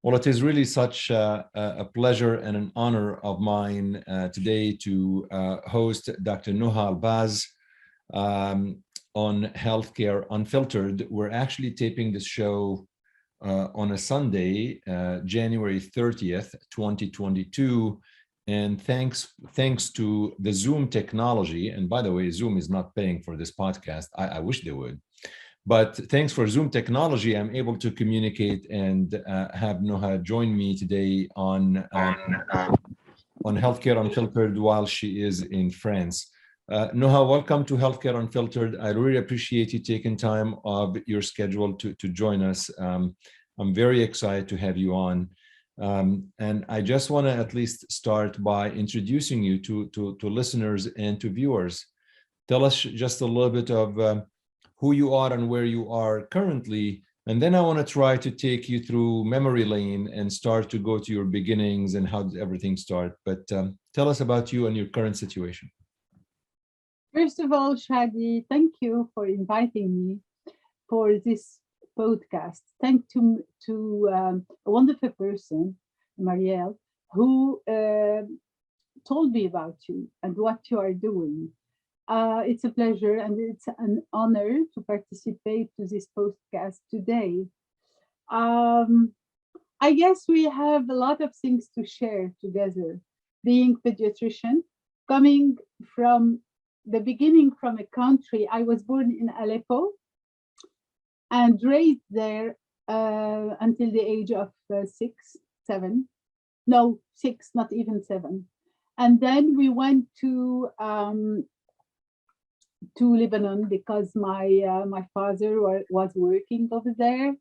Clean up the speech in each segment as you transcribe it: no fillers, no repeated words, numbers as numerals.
Well, it is really such a pleasure and an honor of mine today to host Dr. Noha Baz on Healthcare Unfiltered. We're actually taping this show on a Sunday, January 30th, 2022. And thanks to the Zoom technology, and by the way, Zoom is not paying for this podcast. I wish they would. But thanks for Zoom technology, I'm able to communicate and have Noha join me today on Healthcare Unfiltered while she is in France. Noha, welcome to Healthcare Unfiltered. I really appreciate you taking time of your schedule to join us. I'm very excited to have you on. And I just want to at least start by introducing you to listeners and to viewers. Tell us just a little bit of who you are and where you are currently. And then I want to try to take you through memory lane and start to go to your beginnings and how did everything start. But tell us about you and your current situation. First of all, Shadi, thank you for inviting me for this podcast. Thank to a wonderful person, Marielle, who told me about you and what you are doing. It's a pleasure and it's an honor to participate to this podcast today. I guess we have a lot of things to share together. Being pediatrician, coming from the beginning from a country, I was born in Aleppo and raised there until the age of 6, not even 7. And then we went to Lebanon because my father was working over there.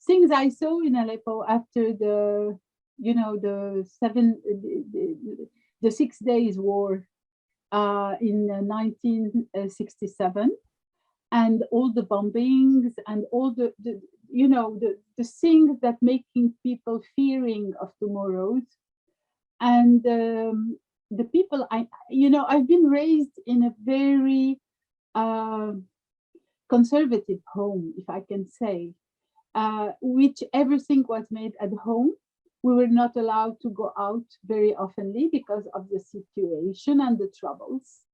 Things I saw in Aleppo after the 6 Days War in 1967, and all the bombings and all the things that making people fearing of tomorrows. And the people I've been raised in a very conservative home, if I can say, which everything was made at home. We were not allowed to go out very oftenly because of the situation and the troubles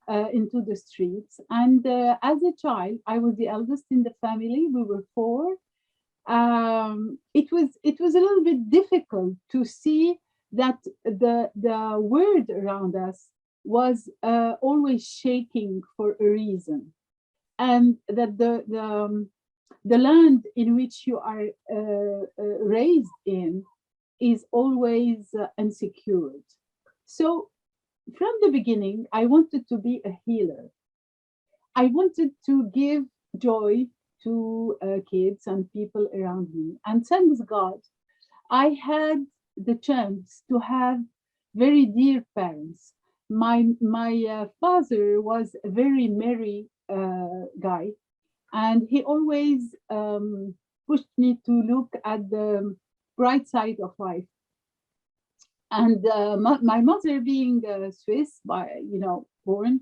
into the streets. And as a child, I was the eldest in the family. We were 4. It was a little bit difficult to see that the world around us was always shaking for a reason, and that the land in which you are raised in is always unsecured. So from the beginning, I wanted to be a healer. I wanted to give joy to kids and people around me. And thanks God, I had the chance to have very dear parents. My father was a very merry guy, and he always pushed me to look at the bright side of life. And my mother, being Swiss, born,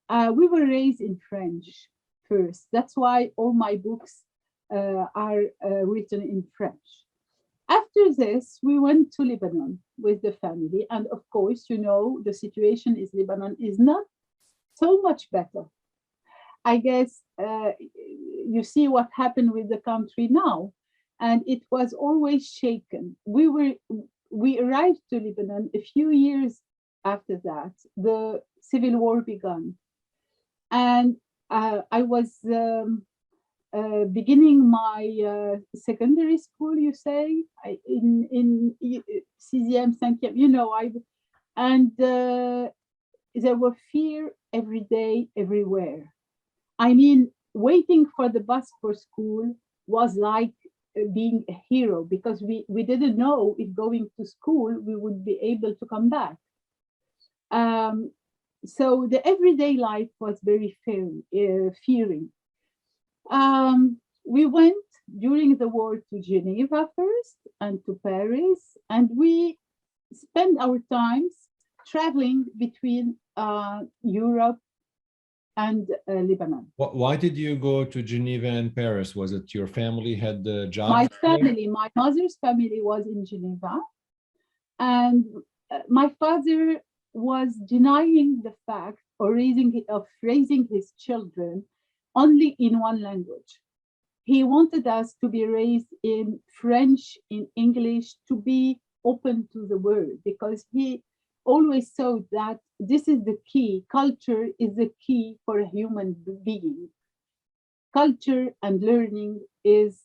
we were raised in French first. That's why all my books are written in French. After this, we went to Lebanon with the family. And of course, the situation in Lebanon is not so much better. I guess you see what happened with the country now. And it was always shaken. We arrived to Lebanon a few years after that. The civil war began. And I was beginning my secondary school, you say, in 6e, 5e, and there were fear every day, everywhere. I mean, waiting for the bus for school was like being a hero, because we didn't know if going to school we would be able to come back. So the everyday life was very fearing. We went during the war to Geneva first and to Paris, and we spent our times traveling between Europe and Lebanon. Why did you go to Geneva and Paris? Was it your family had the job? My family, my mother's family was in Geneva, and my father was denying the fact of raising his children only in one language. He wanted us to be raised in French, in English, to be open to the world, because he always thought that this is the key. Culture is the key for a human being. Culture and learning is,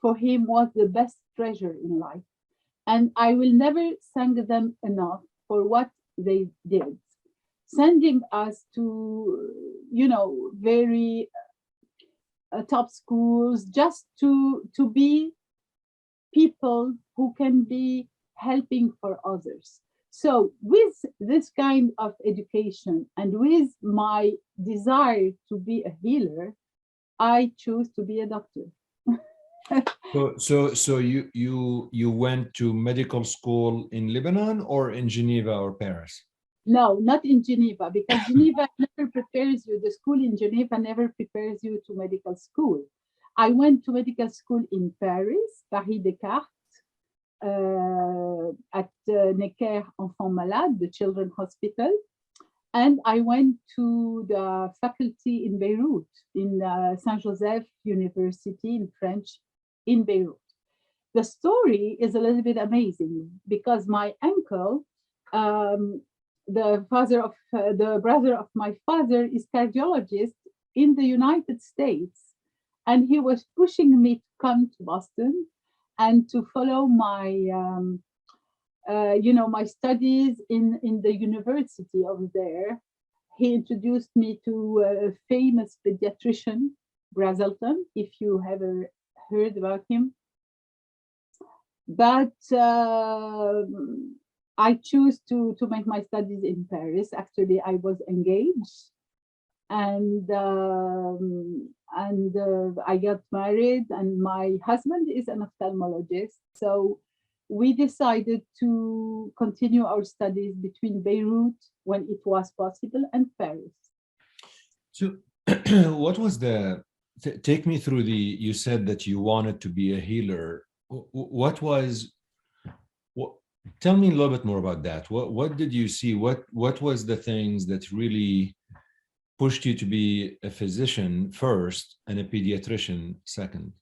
for him, was the best treasure in life. And I will never thank them enough for what they did, sending us to, very top schools, just to be people who can be helping for others. So with this kind of education and with my desire to be a healer, I choose to be a doctor. So you went to medical school in Lebanon or in Geneva or Paris? No, not in Geneva, because Geneva never prepares you. The school in Geneva never prepares you to medical school. I went to medical school in Paris, Paris Descartes, at Necker Enfants Malades, the Children's Hospital. And I went to the faculty in Beirut, in Saint-Joseph University in French, in Beirut. The story is a little bit amazing because my uncle, the brother of my father, is cardiologist in the United States, and he was pushing me to come to Boston and to follow my my studies in the university over there. He introduced me to a famous pediatrician, Brazelton, if you have heard about him. But I choose to make my studies in Paris. Actually, I was engaged, and I got married, and my husband is an ophthalmologist. So we decided to continue our studies between Beirut, when it was possible, and Paris. So what was take me through you said that you wanted to be a healer. Tell me a little bit more about that. What did you see? What was the things that really pushed you to be a physician first and a pediatrician second?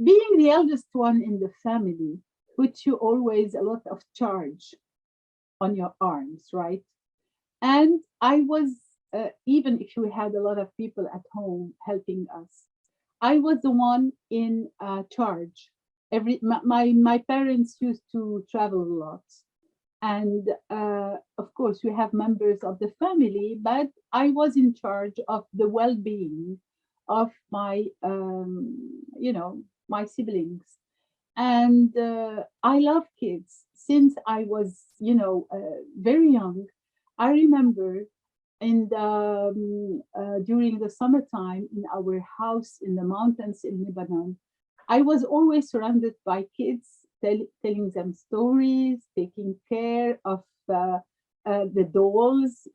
Being the eldest one in the family puts you always a lot of charge on your arms, right? And I was, even if we had a lot of people at home helping us, I was the one in charge. My parents used to travel a lot. And of course, we have members of the family, but I was in charge of the well-being of my, my siblings. And I love kids. Since I was, very young, I remember during the summertime in our house in the mountains in Lebanon, I was always surrounded by kids, telling them stories, taking care of the dolls,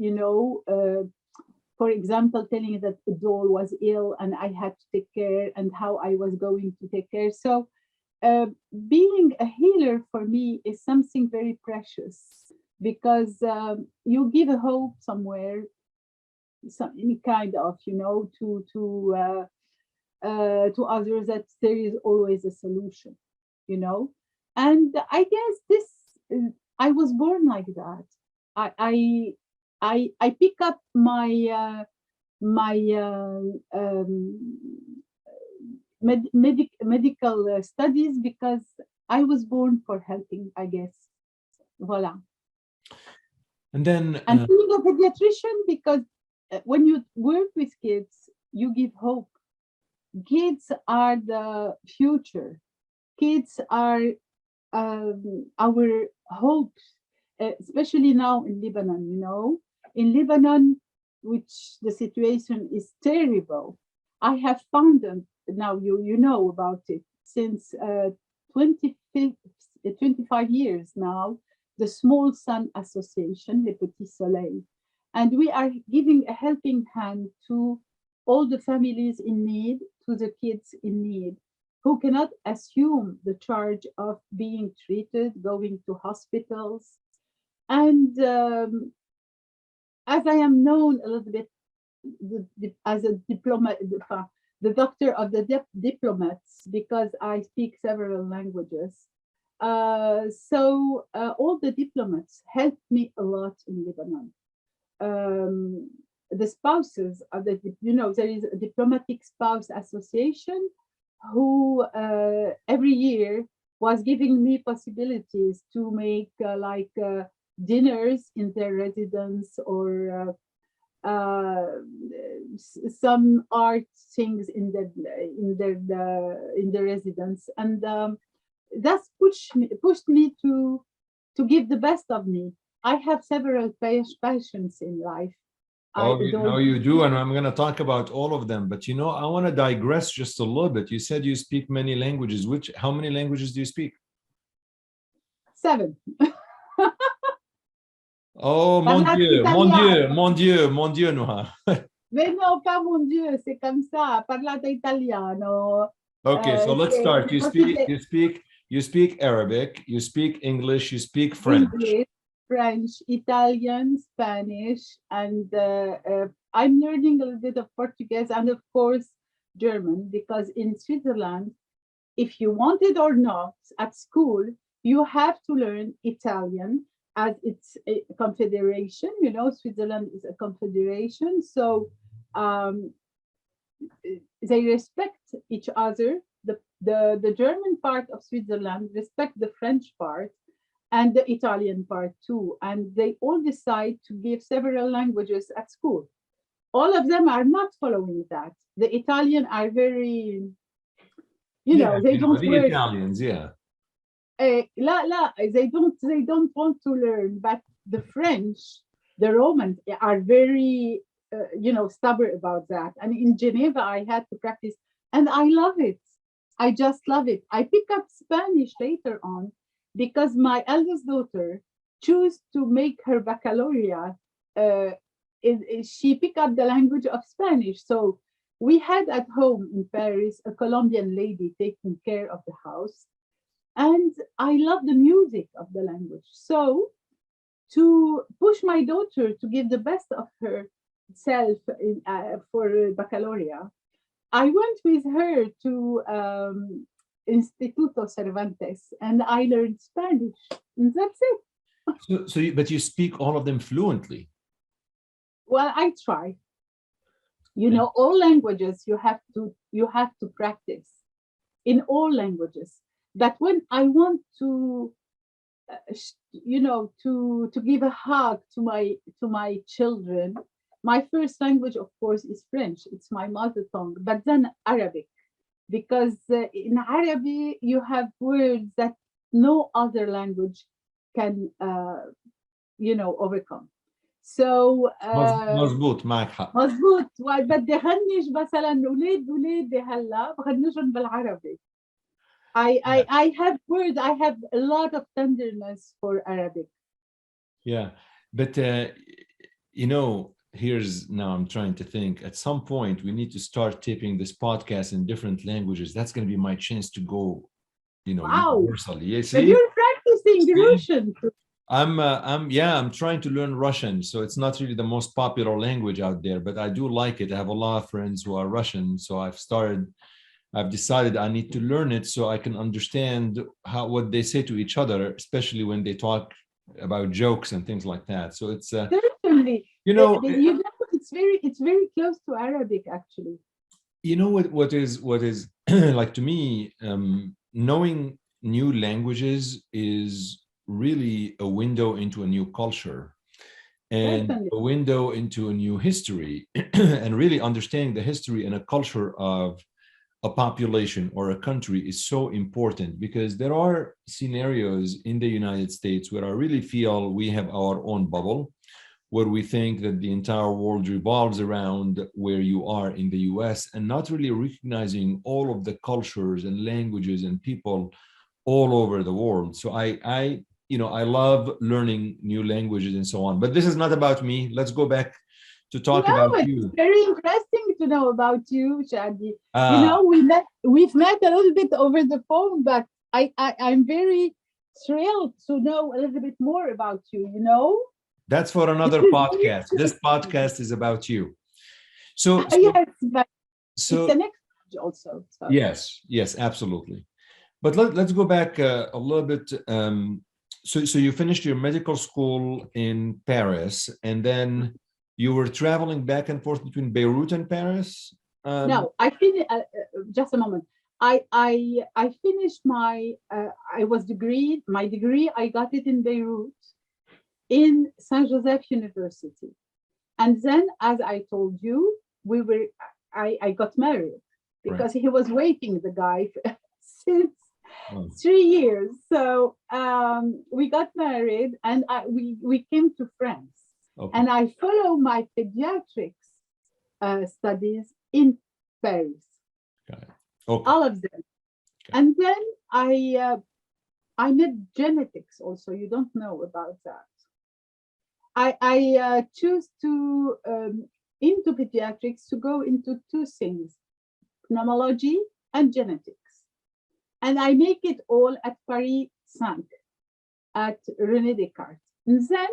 for example, telling that a doll was ill and I had to take care, and how I was going to take care. So being a healer for me is something very precious, because you give a hope somewhere, any kind of, to others, that there is always a solution, And I guess I was born like that. I pick up my medical studies because I was born for helping, I guess. Voila. And then being a pediatrician, because when you work with kids, you give hope. Kids are the future. Kids are our hopes, especially now in Lebanon, In Lebanon, which the situation is terrible. I have found them, now you know about it, since 25 years now, the Small Sun Association, the Petits Soleils. And we are giving a helping hand to all the families in need, to the kids in need, who cannot assume the charge of being treated, going to hospitals. And as I am known a little bit as a diplomat, the doctor of the diplomats, because I speak several languages. So all the diplomats helped me a lot in Lebanon. The spouses of the, there is a diplomatic spouse association who every year was giving me possibilities to make dinners in their residence, or some art things in the residence, and that's pushed me to give the best of me. I have several passions in life. Oh, no, you do, and I'm going to talk about all of them. But I want to digress just a little bit. You said you speak many languages. How many languages do you speak? 7. Oh, mon Dieu, mon Dieu, mon Dieu, mon Dieu, Noha. Mais non, pas mon Dieu, c'est comme ça. Parlate italiano. Okay, so let's start. You speak Arabic, you speak English, you speak French. English, French, Italian, Spanish, and I'm learning a little bit of Portuguese, and of course German, because in Switzerland, if you want it or not, at school, you have to learn Italian, as it's a confederation. Switzerland is a confederation, so they respect each other. The German part of Switzerland respect the French part and the Italian part too, and they all decide to give several languages at school. All of them are not following that. The Italian are very, they don't the Italians, yeah. They don't want to learn, but the French, the Romans are very stubborn about that. And in Geneva I had to practice, and I love it. I just love it. I pick up Spanish later on because my eldest daughter chose to make her baccalaureate. She picked up the language of Spanish. So we had at home in Paris a Colombian lady taking care of the house. And I love the music of the language. So to push my daughter to give the best of herself for baccalaureate, I went with her to Instituto Cervantes, and I learned Spanish. And that's it. But you speak all of them fluently. Well, I try. All languages you have to practice in all languages. But when I want to, to give a hug to my children, my first language, of course, is French. It's my mother tongue, but then Arabic, because in Arabic you have words that no other language can, overcome. So مظبوط معك حق. مظبوط. بدي غنج مثلا ولاد هلا بغنجهم بالعربي. I have words. I have a lot of tenderness for Arabic. Yeah, but now I'm trying to think. At some point, we need to start taping this podcast in different languages. That's going to be my chance to go, Wow. universally. Yeah, but you're practicing Russian. I'm trying to learn Russian. So it's not really the most popular language out there, but I do like it. I have a lot of friends who are Russian. So I've decided I need to learn it so I can understand what they say to each other, especially when they talk about jokes and things like that. So it's certainly, it's very close to Arabic, actually. What is like, to me, knowing new languages is really a window into a new culture and certainly a window into a new history, and really understanding the history and a culture of a population or a country is so important, because there are scenarios in the United States where I really feel we have our own bubble, where we think that the entire world revolves around where you are in the US, and not really recognizing all of the cultures and languages and people all over the world. So I I love learning new languages and so on. But this is not about me. Let's go back to talk No, about it's you. very interesting to know about you, Shadi. Ah, We've met a little bit over the phone, but I'm very thrilled to know a little bit more about you. that's for This another is very podcast. This interesting. podcast is about you. So, Yes, but it's so an exchange also. So yes, absolutely. But let's go back a little bit. So you finished your medical school in Paris, and then you were traveling back and forth between Beirut and Paris. no, I finished. Just a moment. I finished my degree. I got it in Beirut, in Saint Joseph University. And then, as I told you, I got married Right. because he was waiting, the guy, since Oh, 3 years. So we got married, and we came to France. okay. And I follow my pediatrics studies in Paris, Got it. Okay. all of them. Okay. And then I met genetics also. You don't know about that. I choose to into pediatrics to go into two things: pneumology and genetics, and I make it all at Paris 5 at René Descartes. And then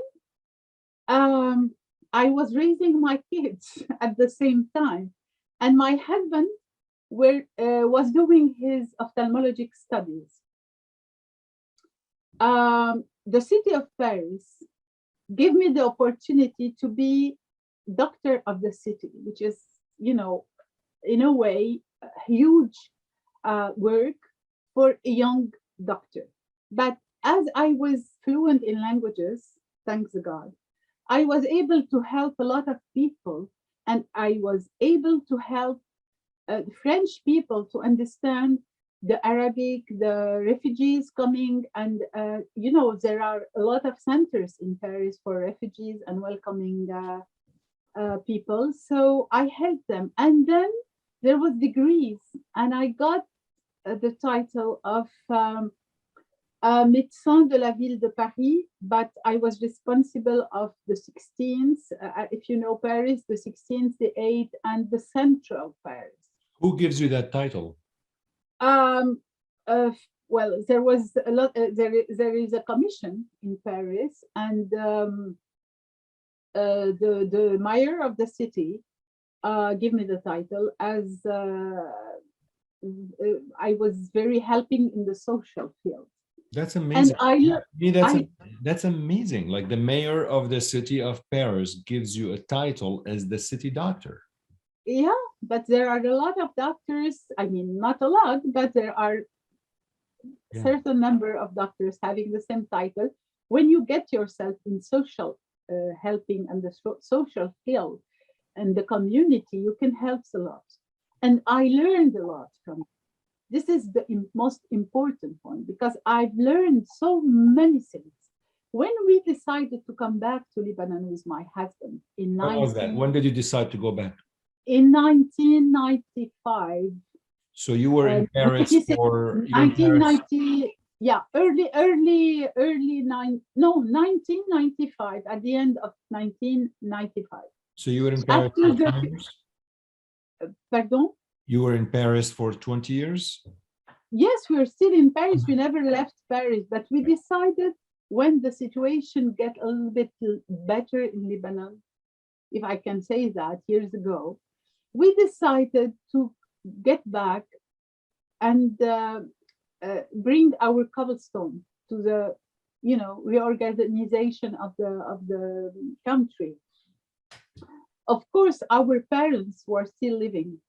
I was raising my kids at the same time, and my husband was doing his ophthalmologic studies. The city of Paris gave me the opportunity to be doctor of the city, which is, in a way, a huge work for a young doctor. But as I was fluent in languages, thanks God, I was able to help a lot of people, and I was able to help French people to understand the Arabic, the refugees coming, and there are a lot of centers in Paris for refugees and welcoming people. So I helped them, and then there was degrees, and I got the title of médecin de la ville de Paris, but I was responsible of the 16th, if you know Paris, the 16th, the 8th, and the central Paris. Who gives you that title? Well, there was a lot. There is a commission in Paris, and the mayor of the city gave me the title as I was very helping in the social field. That's amazing. And that's amazing. Like the mayor of the city of Paris gives you a title as the city doctor. Yeah, but there are a lot of doctors. I mean, not a lot, but there are certain number of doctors having the same title. When you get yourself in social helping and the social field and the community, you can help a lot. And I learned a lot from it. This is the most important point, because I've learned so many things. When we decided to come back to Lebanon with my husband in When did you decide to go back? In 1995. So you were in Paris for 1990. Yeah, early 1995, at the end of 1995. So you were in Paris for 20 years? Pardon? You were in Paris for 20 years? Yes, we're still in Paris. We never left Paris, but we decided when the situation get a little bit better in Lebanon, if I can say that, years ago, we decided to get back and bring our cobblestone to the, reorganization of the country. Of course, our parents were still living,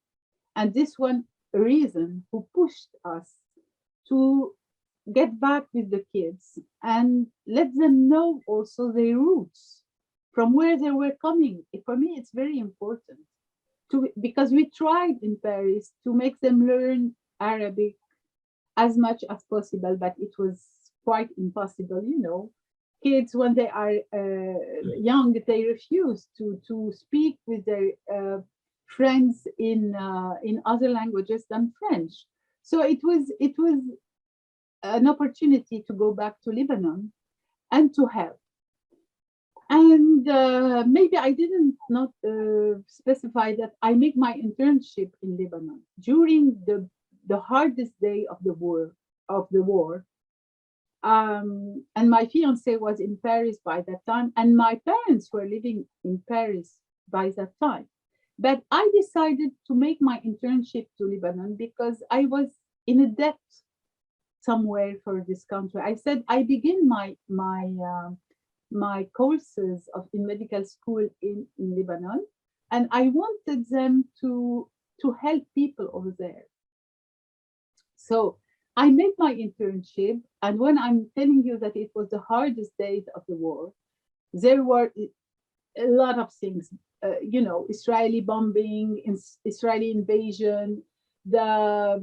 and this one reason who pushed us to get back with the kids and let them know also their roots, from where they were coming. For me, it's very important because we tried in Paris to make them learn Arabic as much as possible, but it was quite impossible. Kids, when they are young, they refuse to speak with their friends in other languages than French. So it was an opportunity to go back to Lebanon and to help. And maybe I didn't not specify that I make my internship in Lebanon during the hardest day of the war. And my fiance was in Paris by that time, and my parents were living in Paris by that time. But I decided to make my internship to Lebanon because I was in a debt somewhere for this country. I said I begin my courses in medical school in Lebanon, and I wanted them to help people over there. So I made my internship, and when I'm telling you that it was the hardest days of the war, there were a lot of things, Israeli bombing, Israeli invasion, the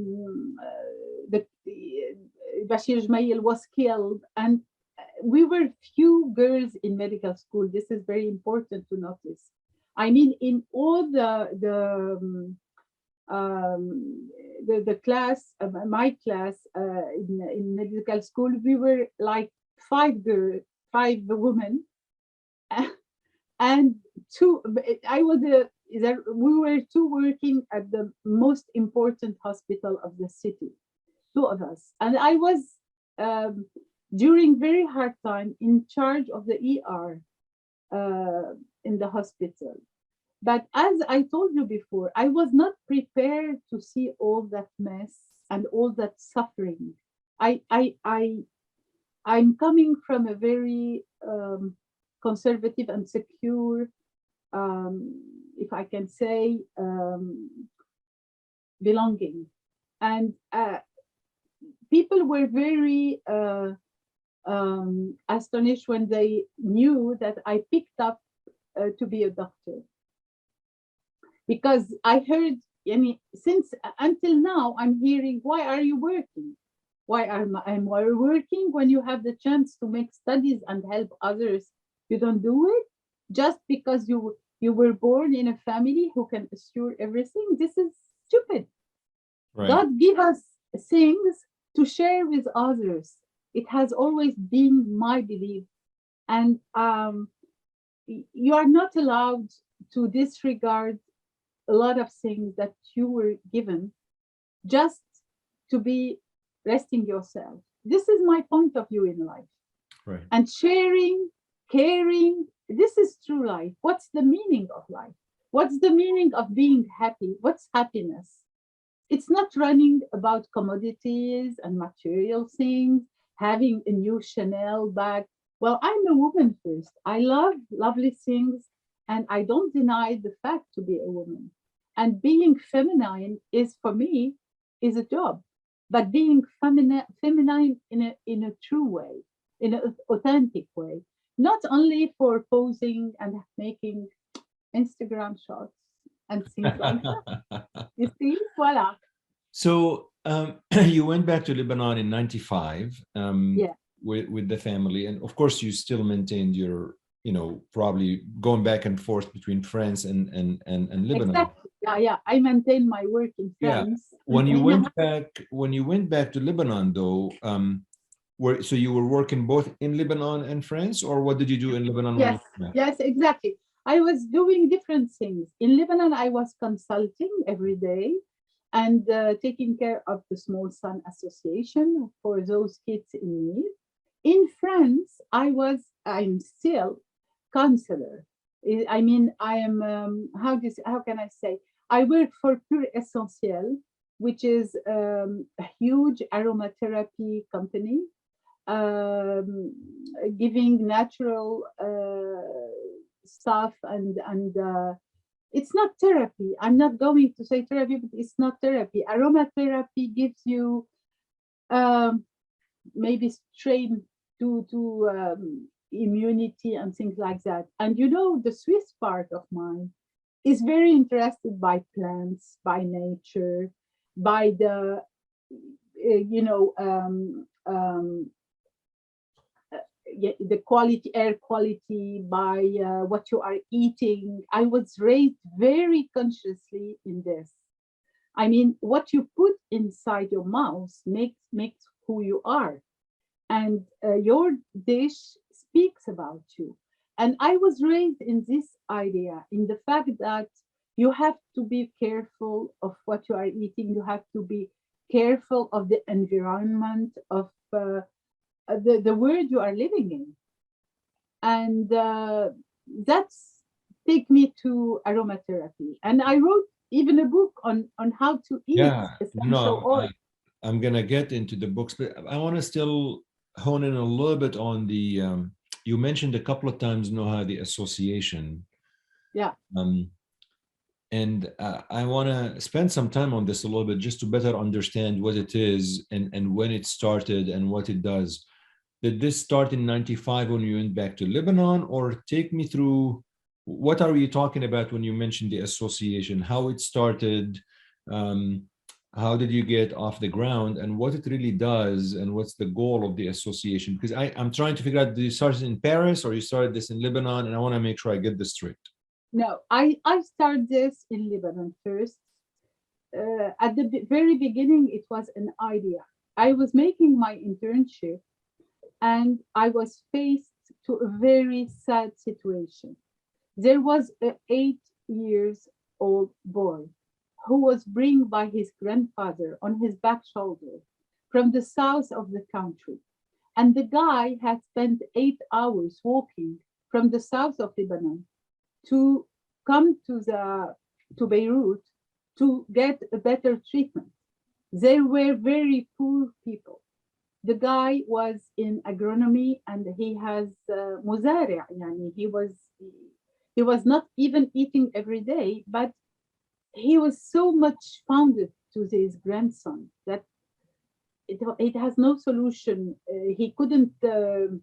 Bashir Jmail was killed, and we were few girls in medical school. This is very important to notice. I mean, in all the class, my class in medical school, we were like five women, and two. We were two working at the most important hospital of the city, two of us, and I was during very hard time in charge of the ER in the hospital. But as I told you before, I was not prepared to see all that mess and all that suffering. I'm coming from a very conservative and secure, if I can say, belonging. And people were very astonished when they knew that I picked up to be a doctor. Because I heard, since until now, I'm hearing, why are you working? Why am I working when you have the chance to make studies and help others? You don't do it just because you were born in a family who can assure everything. This is stupid. Right. God give us things to share with others. It has always been my belief. And you are not allowed to disregard a lot of things that you were given just to be resting yourself. This is my point of view in life. Right. And sharing, caring, this is true life. What's the meaning of life? What's the meaning of being happy? What's happiness? It's not running about commodities and material things, having a new Chanel bag. Well, I'm a woman first. I love lovely things, and I don't deny the fact to be a woman. And being feminine is, for me, is a job. But being feminine in a true way, in an authentic way, not only for posing and making Instagram shots and things like that. You see, voila. So you went back to Lebanon in '95 yeah. with the family, and of course you still maintained your, probably going back and forth between France and Lebanon. Exactly. Yeah. I maintained my work in France. Yeah. When you went back to Lebanon, though, so you were working both in Lebanon and France, or what did you do in Lebanon? Yes, exactly. I was doing different things. In Lebanon, I was consulting every day and taking care of the Small Sun Association for those kids in need. In France, I'm still counselor. I mean, I am, how can I say? I work for Pure Essentiel, which is a huge aromatherapy company, giving natural stuff and it's not therapy. I'm not going to say therapy, but it's not therapy. Aromatherapy gives you maybe strength to immunity and things like that. And the Swiss part of mine is very interested by plants, by nature, by the the quality, air quality, by what you are eating. I was raised very consciously in this. I mean, what you put inside your mouth makes who you are. And your dish speaks about you. And I was raised in this idea, in the fact that you have to be careful of what you are eating. You have to be careful of the environment, of the world you are living in. And that's take me to aromatherapy. And I wrote even a book on how to eat Yeah, essential oil. I'm gonna get into the books, but I want to still hone in a little bit on the. You mentioned a couple of times, Noha, the association. Yeah. And I want to spend some time on this a little bit just to better understand what it is and when it started and what it does. Did this start in 95 when you went back to Lebanon, or take me through what are you talking about when you mentioned the association, how it started, um, how did you get off the ground, and what it really does, and what's the goal of the association? Because I'm trying to figure out, did you start it in Paris or you started this in Lebanon? And I want to make sure I get this straight. No, I started this in Lebanon first. At the very beginning, it was an idea. I was making my internship and I was faced to a very sad situation. There was an 8 years old boy who was bring by his grandfather on his back shoulder from the south of the country. And the guy had spent 8 hours walking from the south of Lebanon to come to Beirut to get a better treatment. They were very poor people. The guy was in agronomy and he has muzari, yani he was not even eating every day, but he was so much founded to his grandson that it has no solution. He couldn't. The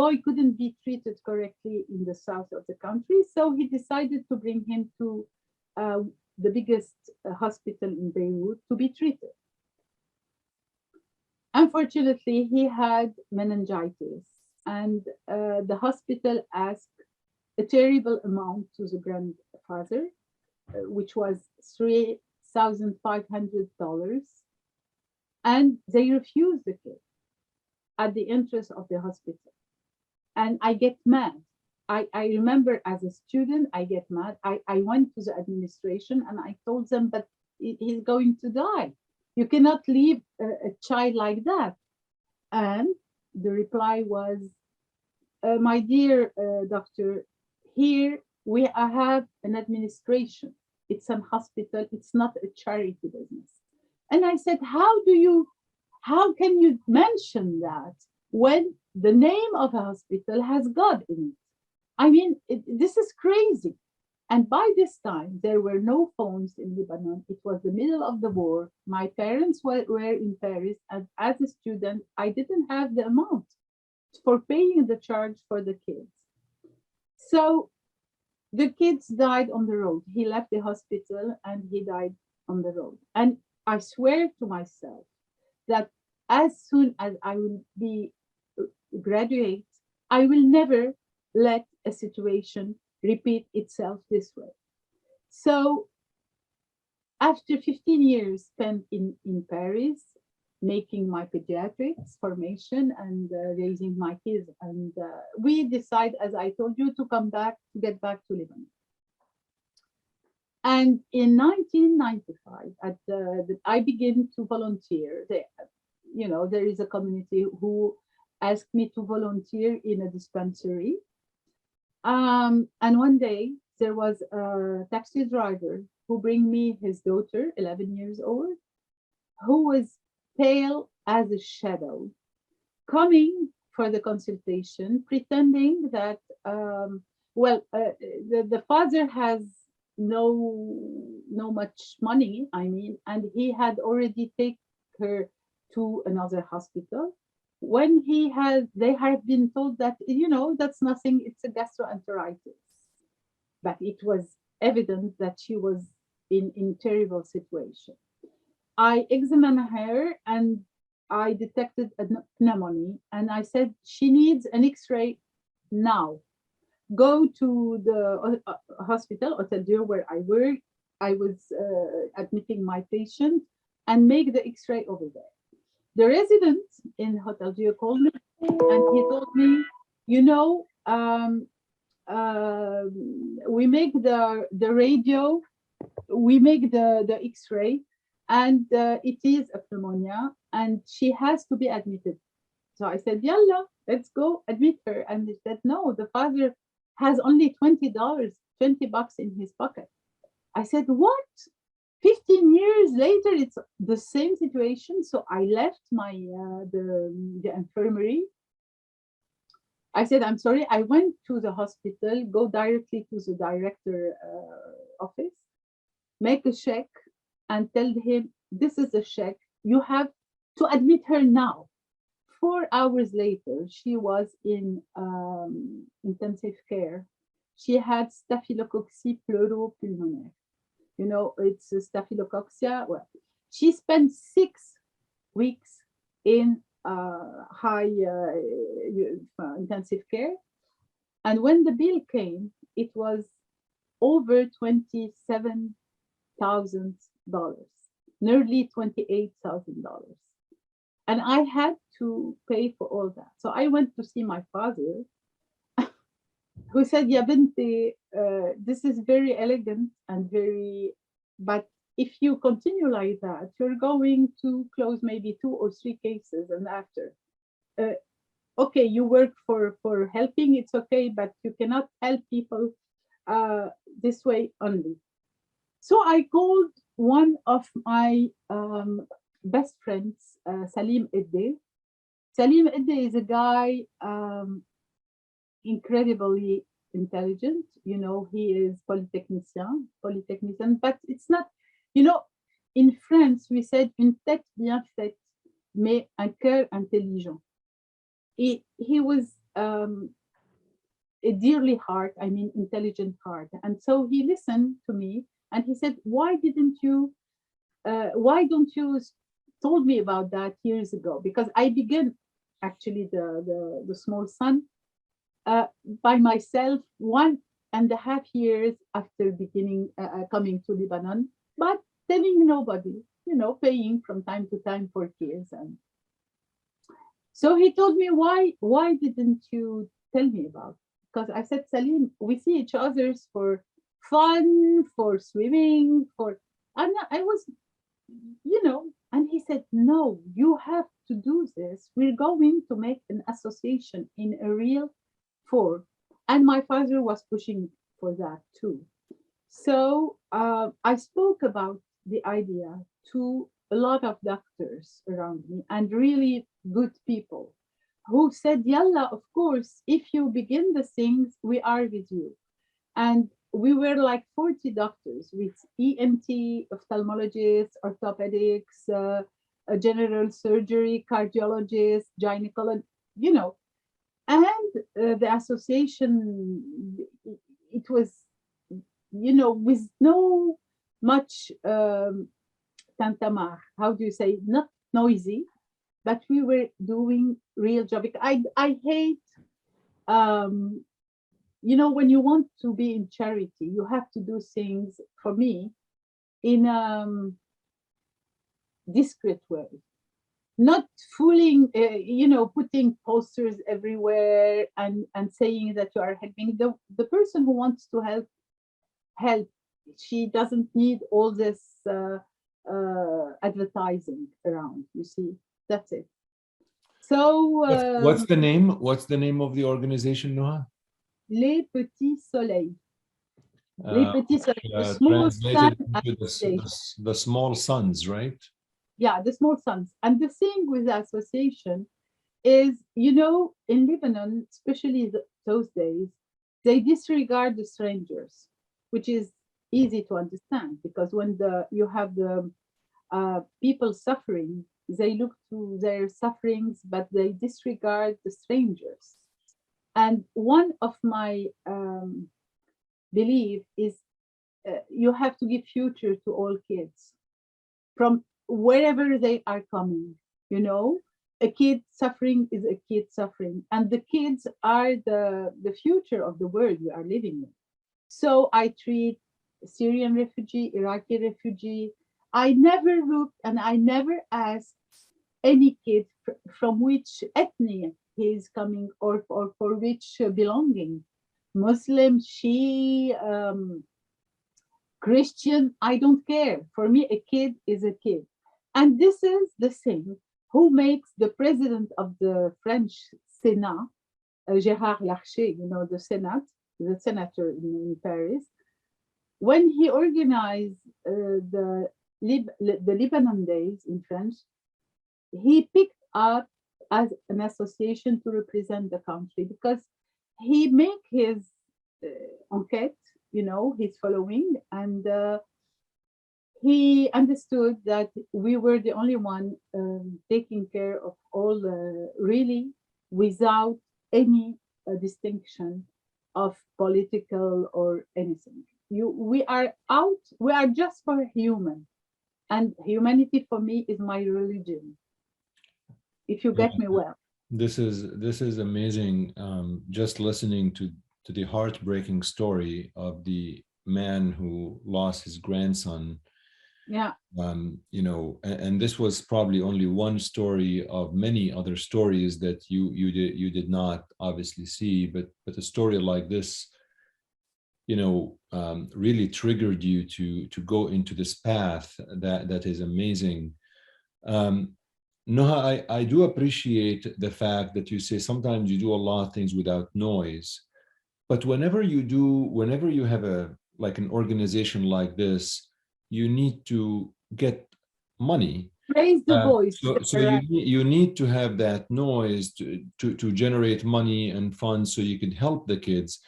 boy couldn't be treated correctly in the south of the country, so he decided to bring him to uh, the biggest hospital in Beirut to be treated. Unfortunately, he had meningitis, and the hospital asked a terrible amount to the grandfather, which was $3,500, and they refused the kid at the entrance of the hospital. And I get mad. I remember as a student, I get mad. I went to the administration and I told them, but he's going to die. You cannot leave a child like that. And the reply was, my dear doctor, here we have an administration. It's an hospital. It's not a charity business. And I said, how can you mention that when the name of a hospital has God in it? I mean, this is crazy. And by this time, there were no phones in Lebanon. It was the middle of the war. My parents were in Paris. And as a student, I didn't have the amount for paying the charge for the kids. So the kids died on the road. He left the hospital and he died on the road. And I swear to myself that as soon as I will be graduate, I will never let a situation repeat itself this way. So after 15 years spent in Paris, making my pediatrics formation and raising my kids, and we decide, as I told you, to get back to Lebanon. And in 1995, I began to volunteer. There is a community who asked me to volunteer in a dispensary. And one day there was a taxi driver who bring me his daughter, 11 years old, who was pale as a shadow, coming for the consultation, pretending that, the father has no much money, and he had already taken her to another hospital. When they had been told that, that's nothing, it's a gastroenteritis. But it was evident that she was in terrible situation. I examined her and I detected a pneumonia, and I said, she needs an X-ray now. Go to the hospital, Hotel Dieu, where I work. I was admitting my patient, and make the X-ray over there. the resident in Hotel Geo called me and he told me, you know, we make the radio, we make the X-ray, and it is a pneumonia, and she has to be admitted. So I said, Yalla, let's go admit her. And he said, no, the father has only $20, $20 in his pocket. I said, what? 15 years later, it's the same situation. So I left my the infirmary. I said, I'm sorry. I went to the hospital, go directly to the director office, make a check, and tell him, this is a check. You have to admit her now. 4 hours later, she was in intensive care. She had Staphylococcus pleuropulmonaire. You know, it's Staphylococcia. Well, she spent 6 weeks in high intensive care. And when the bill came, it was over $27,000, nearly $28,000. And I had to pay for all that. So I went to see my father, who said, Ya binti, this is very elegant and very, but if you continue like that, you're going to close maybe 2 or 3 cases. And after, okay, you work for helping, it's okay, but you cannot help people this way only. So I called one of my best friends, Salim Edde. Salim Edde is a guy incredibly intelligent. You know, he is polytechnician, but it's not, you know, in France, we said une tête bien faite, mais un cœur intelligent. He was a dearly heart, I mean, intelligent heart. And so he listened to me and he said, why don't you told me about that years ago? Because I began actually the small son by myself 1.5 years after beginning coming to Lebanon, but telling nobody, you know, paying from time to time for kids. And so he told me, why didn't you tell me about it? Because I said, Salim, we see each other's for fun, for swimming, and I was, you know, and he said, no, you have to do this. We're going to make an association in a real form. And my father was pushing for that too. So I spoke about the idea to a lot of doctors around me and really good people who said, Yalla, of course, if you begin the things, we are with you. And we were like 40 doctors with ENT, ophthalmologists, orthopedics, general surgery, cardiologists, gynecologists, you know. And the association, it was, you know, with no much tantamar, how do you say, not noisy, but we were doing real job. I hate, you know, when you want to be in charity, you have to do things, for me, in a discreet way. Not fooling, you know, putting posters everywhere and saying that you are helping. The person who wants to help. She doesn't need all this advertising around, you see. That's it. So what's the name of the organization, Noha? Les Petits Soleils. Les Petits Soleils. The small sun the small suns, right? Yeah, the small suns. And the thing with the association is, you know, in Lebanon, especially those days, they disregard the strangers, which is easy to understand, because when you have the people suffering, they look to their sufferings, but they disregard the strangers. And one of my belief is you have to give future to all kids from wherever they are coming. You know, a kid suffering is a kid suffering, and the kids are the future of the world we are living in. So I treat Syrian refugee, Iraqi refugee. I never looked and I never asked any kid from which ethnic he is coming, or for which belonging, Muslim, Shia, Christian, I don't care. For me, a kid is a kid. And this is the same who makes the president of the French Senate, Gérard Larcher, the Senate, the senator in Paris, when he organized the Lebanon Days in French, he picked up as an association to represent the country, because he make his enquête, his following, and he understood that we were the only one taking care of all, really, without any distinction of political or anything. We are out. We are just for human, and humanity for me is my religion. If you get me well. This is amazing. Just listening to the heartbreaking story of the man who lost his grandson. Yeah. And this was probably only one story of many other stories that you did not obviously see, but a story like this, really triggered you to go into this path that is amazing. Noha, I do appreciate the fact that you say sometimes you do a lot of things without noise, but whenever you have an organization like this, you need to get money. Raise the voice. So you need to have that noise to generate money and funds so you can help the kids.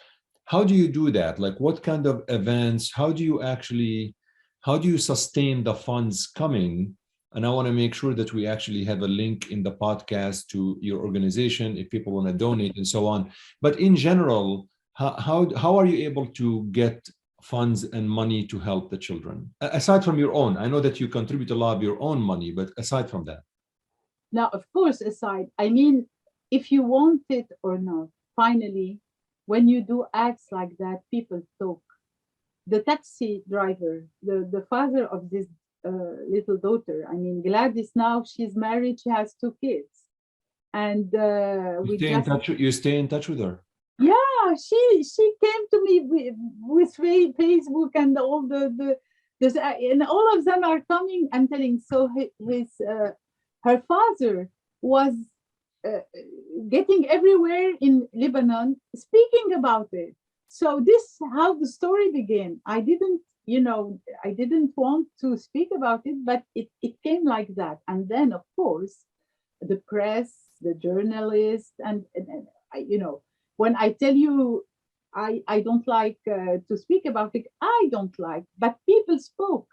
How do you do that? Like, what kind of events? How do you sustain the funds coming? And I want to make sure that we actually have a link in the podcast to your organization if people want to donate and so on. But in general, how are you able to get funds and money to help the children? Aside from your own, I know that you contribute a lot of your own money, but aside from that. Now, of course, I mean, if you want it or not, finally, when you do acts like that, people talk. The taxi driver, the father of this little daughter, I mean, Gladys, now she's married, she has 2 kids. And you stay in touch with her? Yeah, she came to me with Facebook, and all and all of them are coming and telling. So her father was getting everywhere in Lebanon speaking about it. So this is how the story began. I didn't want to speak about it, but it came like that. And then, of course, the press, the journalists, and when I tell you I don't like to speak about it, I don't like, but people spoke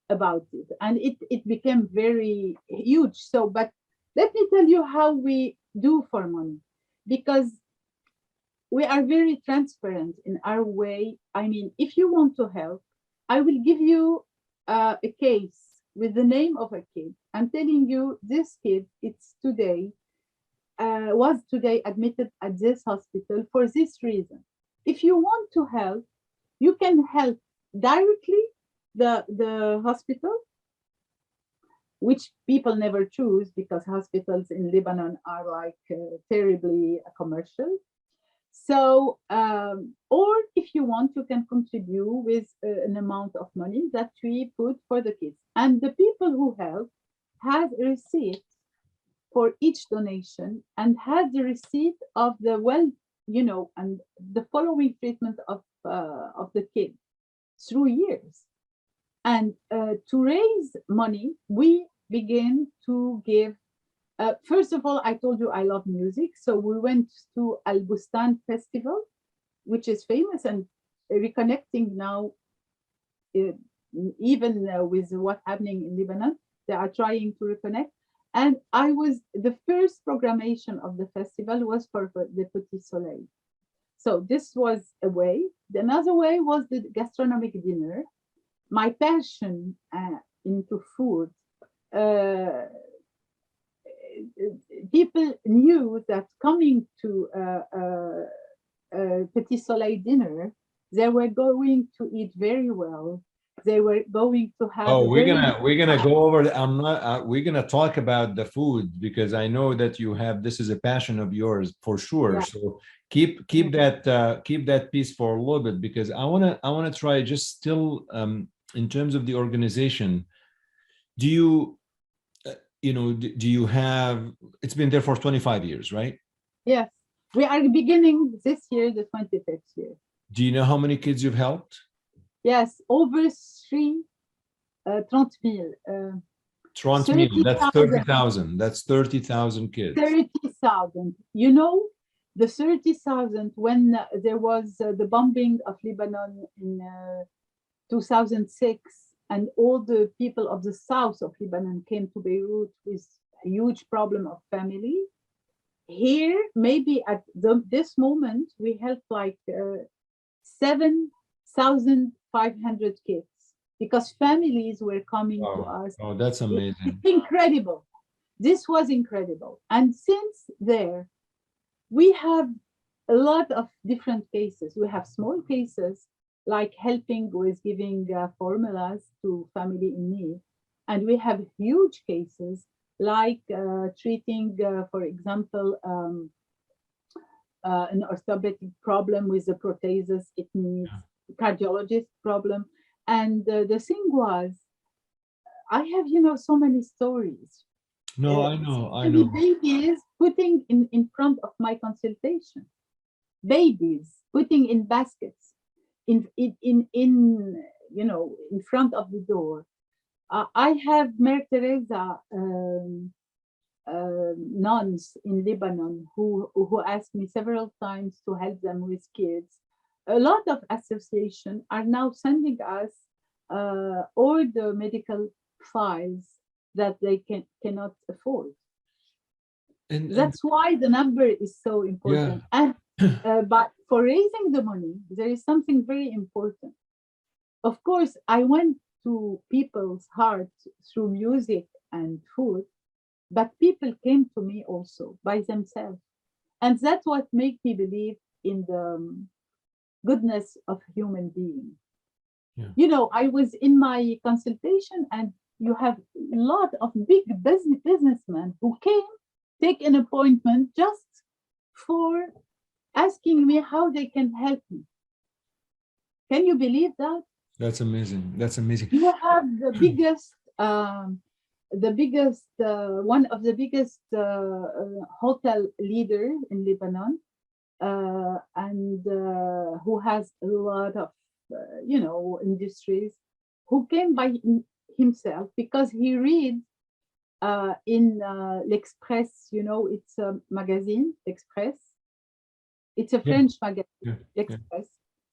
about it, and it became very huge. So, but let me tell you how we do for money, because we are very transparent in our way. I mean, if you want to help, I will give you a case with the name of a kid. I'm telling you, this kid, was today admitted at this hospital for this reason. If you want to help, you can help directly the hospital, which people never choose because hospitals in Lebanon are terribly commercial. So, or if you want, you can contribute with an amount of money that we put for the kids. And the people who help have a receipt for each donation, and had the receipt of the and the following treatment of the kid through years. And to raise money, we begin to give. First of all, I told you I love music, so we went to Al Bustan Festival, which is famous and reconnecting now. Even with what's happening in Lebanon, they are trying to reconnect. And the first programmation of the festival was for the Petits Soleils. So this was a way. Another way was the gastronomic dinner. My passion into food. People knew that coming to Petits Soleils dinner, they were going to eat very well. They were going to have Oh, a we're gonna go over. I'm not. We're gonna talk about the food because I know that you have. This is a passion of yours for sure. yeah, So yeah. keep that piece for a little bit because I wanna try just still in terms of the organization. Do you do you have? It's been there for 25 years, right? Yes, we are beginning this year, the 25th year. Do you know how many kids you've helped? Yes, over 30,000, 30 million. That's 30,000, 30,000. That's 30,000 kids. 30,000. You know, the 30,000 when there was the bombing of Lebanon in 2006, and all the people of the south of Lebanon came to Beirut with a huge problem of family. Here, maybe at this moment, we help like 7,500 kids because families were coming to Wow. us. Oh, that's It's amazing. incredible. This was incredible. And since there, we have a lot of different cases. We have small cases like helping with giving formulas to family in need. And we have huge cases like treating, for example, an orthopedic problem with the prosthesis it needs, cardiologist problem. And the thing was, I have, so many stories. No, I know, I Especially know. babies putting in front of my consultation, babies putting in baskets in front of the door. I have Mary Teresa nuns in Lebanon who asked me several times to help them with kids. A lot of associations are now sending us all the medical files that they cannot afford. And That's why the number is so yeah. important. And but for raising the money, there is something very important. Of course, I went to people's hearts through music and food, but people came to me also by themselves. And that's what made me believe in the goodness of human being. Yeah. I was in my consultation, and you have a lot of big businessmen who came, take an appointment just for asking me how they can help me. Can you believe that? That's amazing. That's amazing. You have one of the biggest hotel leader in Lebanon, and who has a lot of, industries, who came by himself because he read in L'Express, it's a magazine, L'Express. It's a Yeah, French magazine, yeah, yeah. L'Express.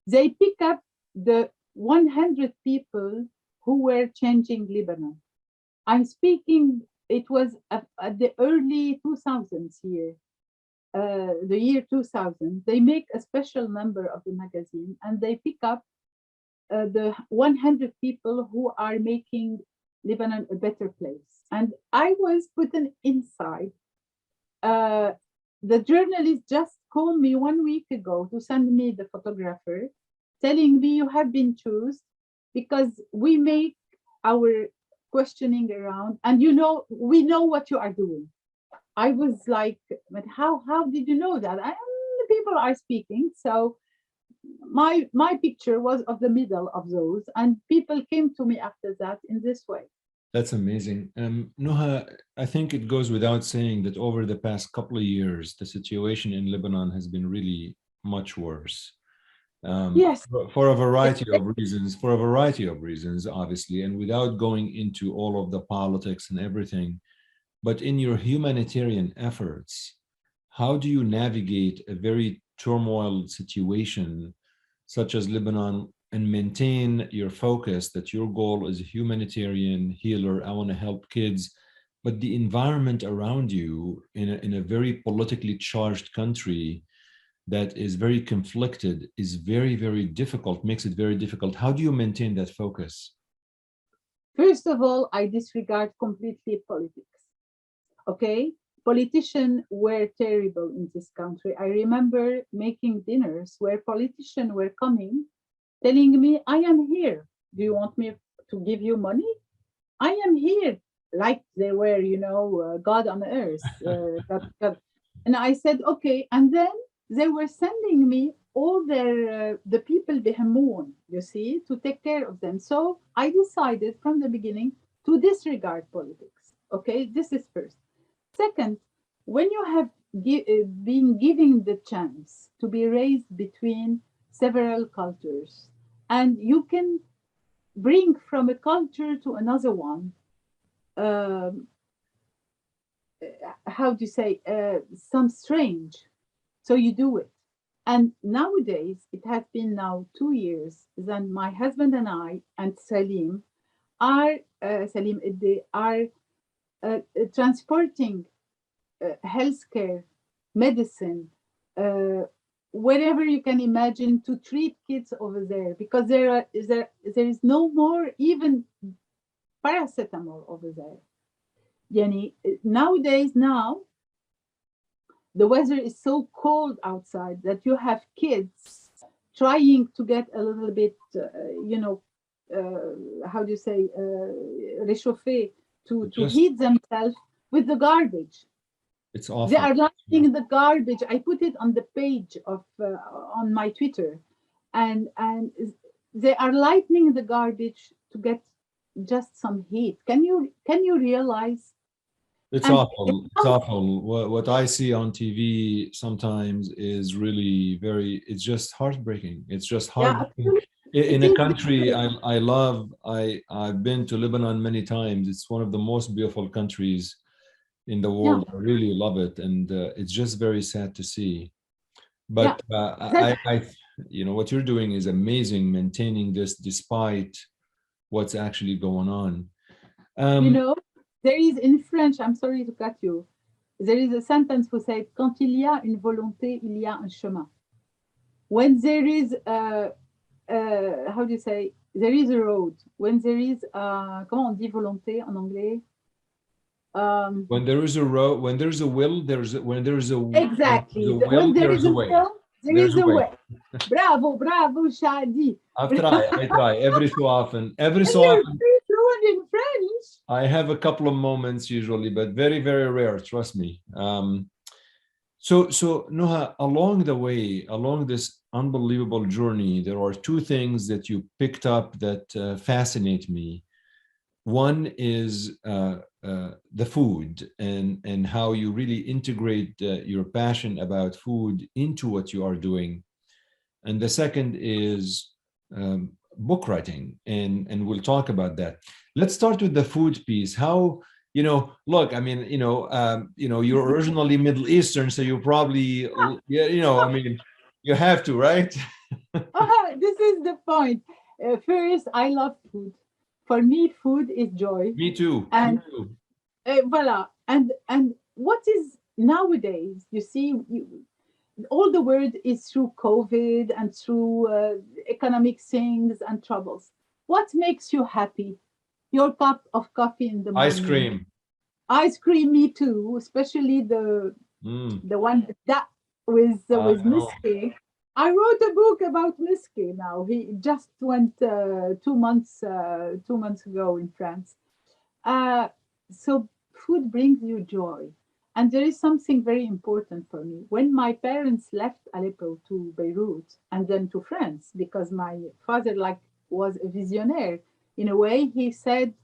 They pick up the 100 people who were changing Lebanon. I'm speaking, it was at the early 2000s here, the year 2000. They make a special number of the magazine and they pick up the 100 people who are making Lebanon a better place. And I was put inside. The journalist just called me 1 week ago to send me the photographer, telling me you have been chosen because we make our questioning around, and we know what you are doing. I was like, but how did you know that? The people are speaking, so my picture was of the middle of those, and people came to me after that in this way. That's amazing. Noha, I think it goes without saying that over the past couple of years, the situation in Lebanon has been really much worse. Yes, For a variety of reasons, obviously, and without going into all of the politics and everything. But in your humanitarian efforts, how do you navigate a very turmoil situation such as Lebanon and maintain your focus that your goal is a humanitarian healer? I want to help kids, but the environment around you in a very politically charged country that is very conflicted is very, very difficult, makes it very difficult. How do you maintain that focus? first of all, I disregard completely politics. Okay, politicians were terrible in this country. I remember making dinners where politicians were coming, telling me, I am here Do you want me to give you money? I am here, like they were, God on earth. And I said, okay. And then they were sending me all the people behemoon, you see, to take care of them. So I decided from the beginning to disregard politics. Okay, this is first. Second, when you have been given the chance to be raised between several cultures, and you can bring from a culture to another one, um, how do you say, some strange. So you do it. And nowadays, it has been now 2 years, then my husband and I and Salim Iddi, are transporting healthcare, medicine, wherever you can imagine to treat kids over there, because there is no more even paracetamol over there. Yani, nowadays, now the weather is so cold outside that you have kids trying to get a little bit, how do you say, réchauffer, to heat themselves with the garbage. It's awful. They are lighting the garbage. I put it on the page of on my Twitter, and they are lighting the garbage to get just some heat. Can you realize? It's awful. It's awful. What I see on TV sometimes is really it's just heartbreaking. It's just heartbreaking. In a country I love, I've been to Lebanon many times. It's one of the most beautiful countries in the world. I really love it. And it's just very sad to see. But what you're doing is amazing, maintaining this despite what's actually going on. There is in French, I'm sorry to cut you, there is a sentence who said, quand il y a une volonté, il y a un chemin. When there is, how do you say, there is a road. When there is, comment on dit volonté en anglais? When there is a road, when there's a will, when there's a exactly. When there is a will, there is a way. Bravo, Shadi. I try every so often. Every so often. Fluent in French. I have a couple of moments usually, but very, very rare. Trust me. So Noha, along the way, along this unbelievable journey, there are two things that you picked up that fascinate me. One is the food and how you really integrate your passion about food into what you are doing. And the second is book writing, and we'll talk about that. Let's start with the food piece. How, look, I mean, you're originally Middle Eastern, so you probably, you have to, right? This is the point. First, I love food. For me, food is joy. Me too. And voila. And what is nowadays, you see, all the world is through COVID and through economic things and troubles. What makes you happy? Your cup of coffee in the morning. Ice cream. Ice cream, me too. Especially the one that with Miski. I wrote a book about Miski now. He just went 2 months ago in France. So food brings you joy. And there is something very important for me. When my parents left Aleppo to Beirut and then to France, because my father was a visionaire, in a way, he said,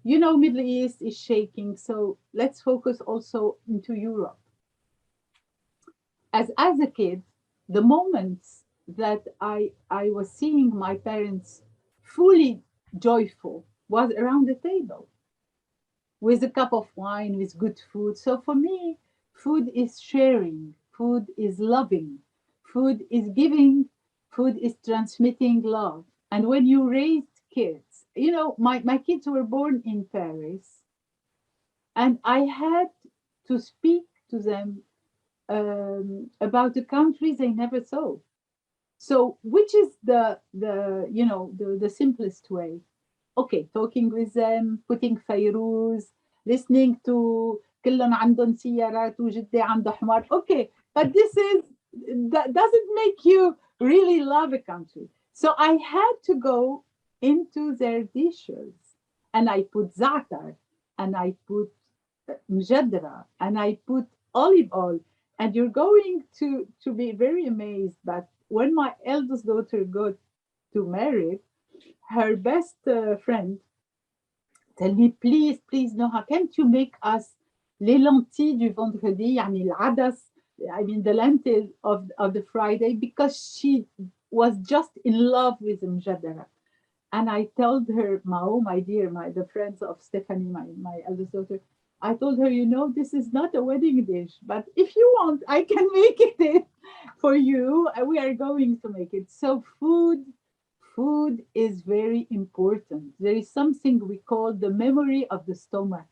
Middle East is shaking, so let's focus also into Europe. As a kid, the moments that I was seeing my parents fully joyful was around the table, with a cup of wine, with good food. So for me, food is sharing, food is loving, food is giving, food is transmitting love. And when you raise kids, my kids were born in Paris, and I had to speak to them about the countries they never saw. So which is the simplest way? Okay, talking with them, putting Fairuz, listening to كلهم عندهم سيارات وجدي عنده حمار. Okay, but that doesn't make you really love a country. So I had to go into their dishes. And I put za'atar, and I put mjadra, and I put olive oil. And you're going to be very amazed. But when my eldest daughter got to marry, her best friend tell me, please, please, Noha, can't you make us les lentilles du vendredi, يعني العدس, I mean the lentil of the Friday, because she was just in love with mjadara. And I told her, Mao, my dear, the friends of Stephanie, my eldest daughter, I told her, this is not a wedding dish, but if you want, I can make it for you. We are going to make it. So food is very important. There is something we call the memory of the stomach.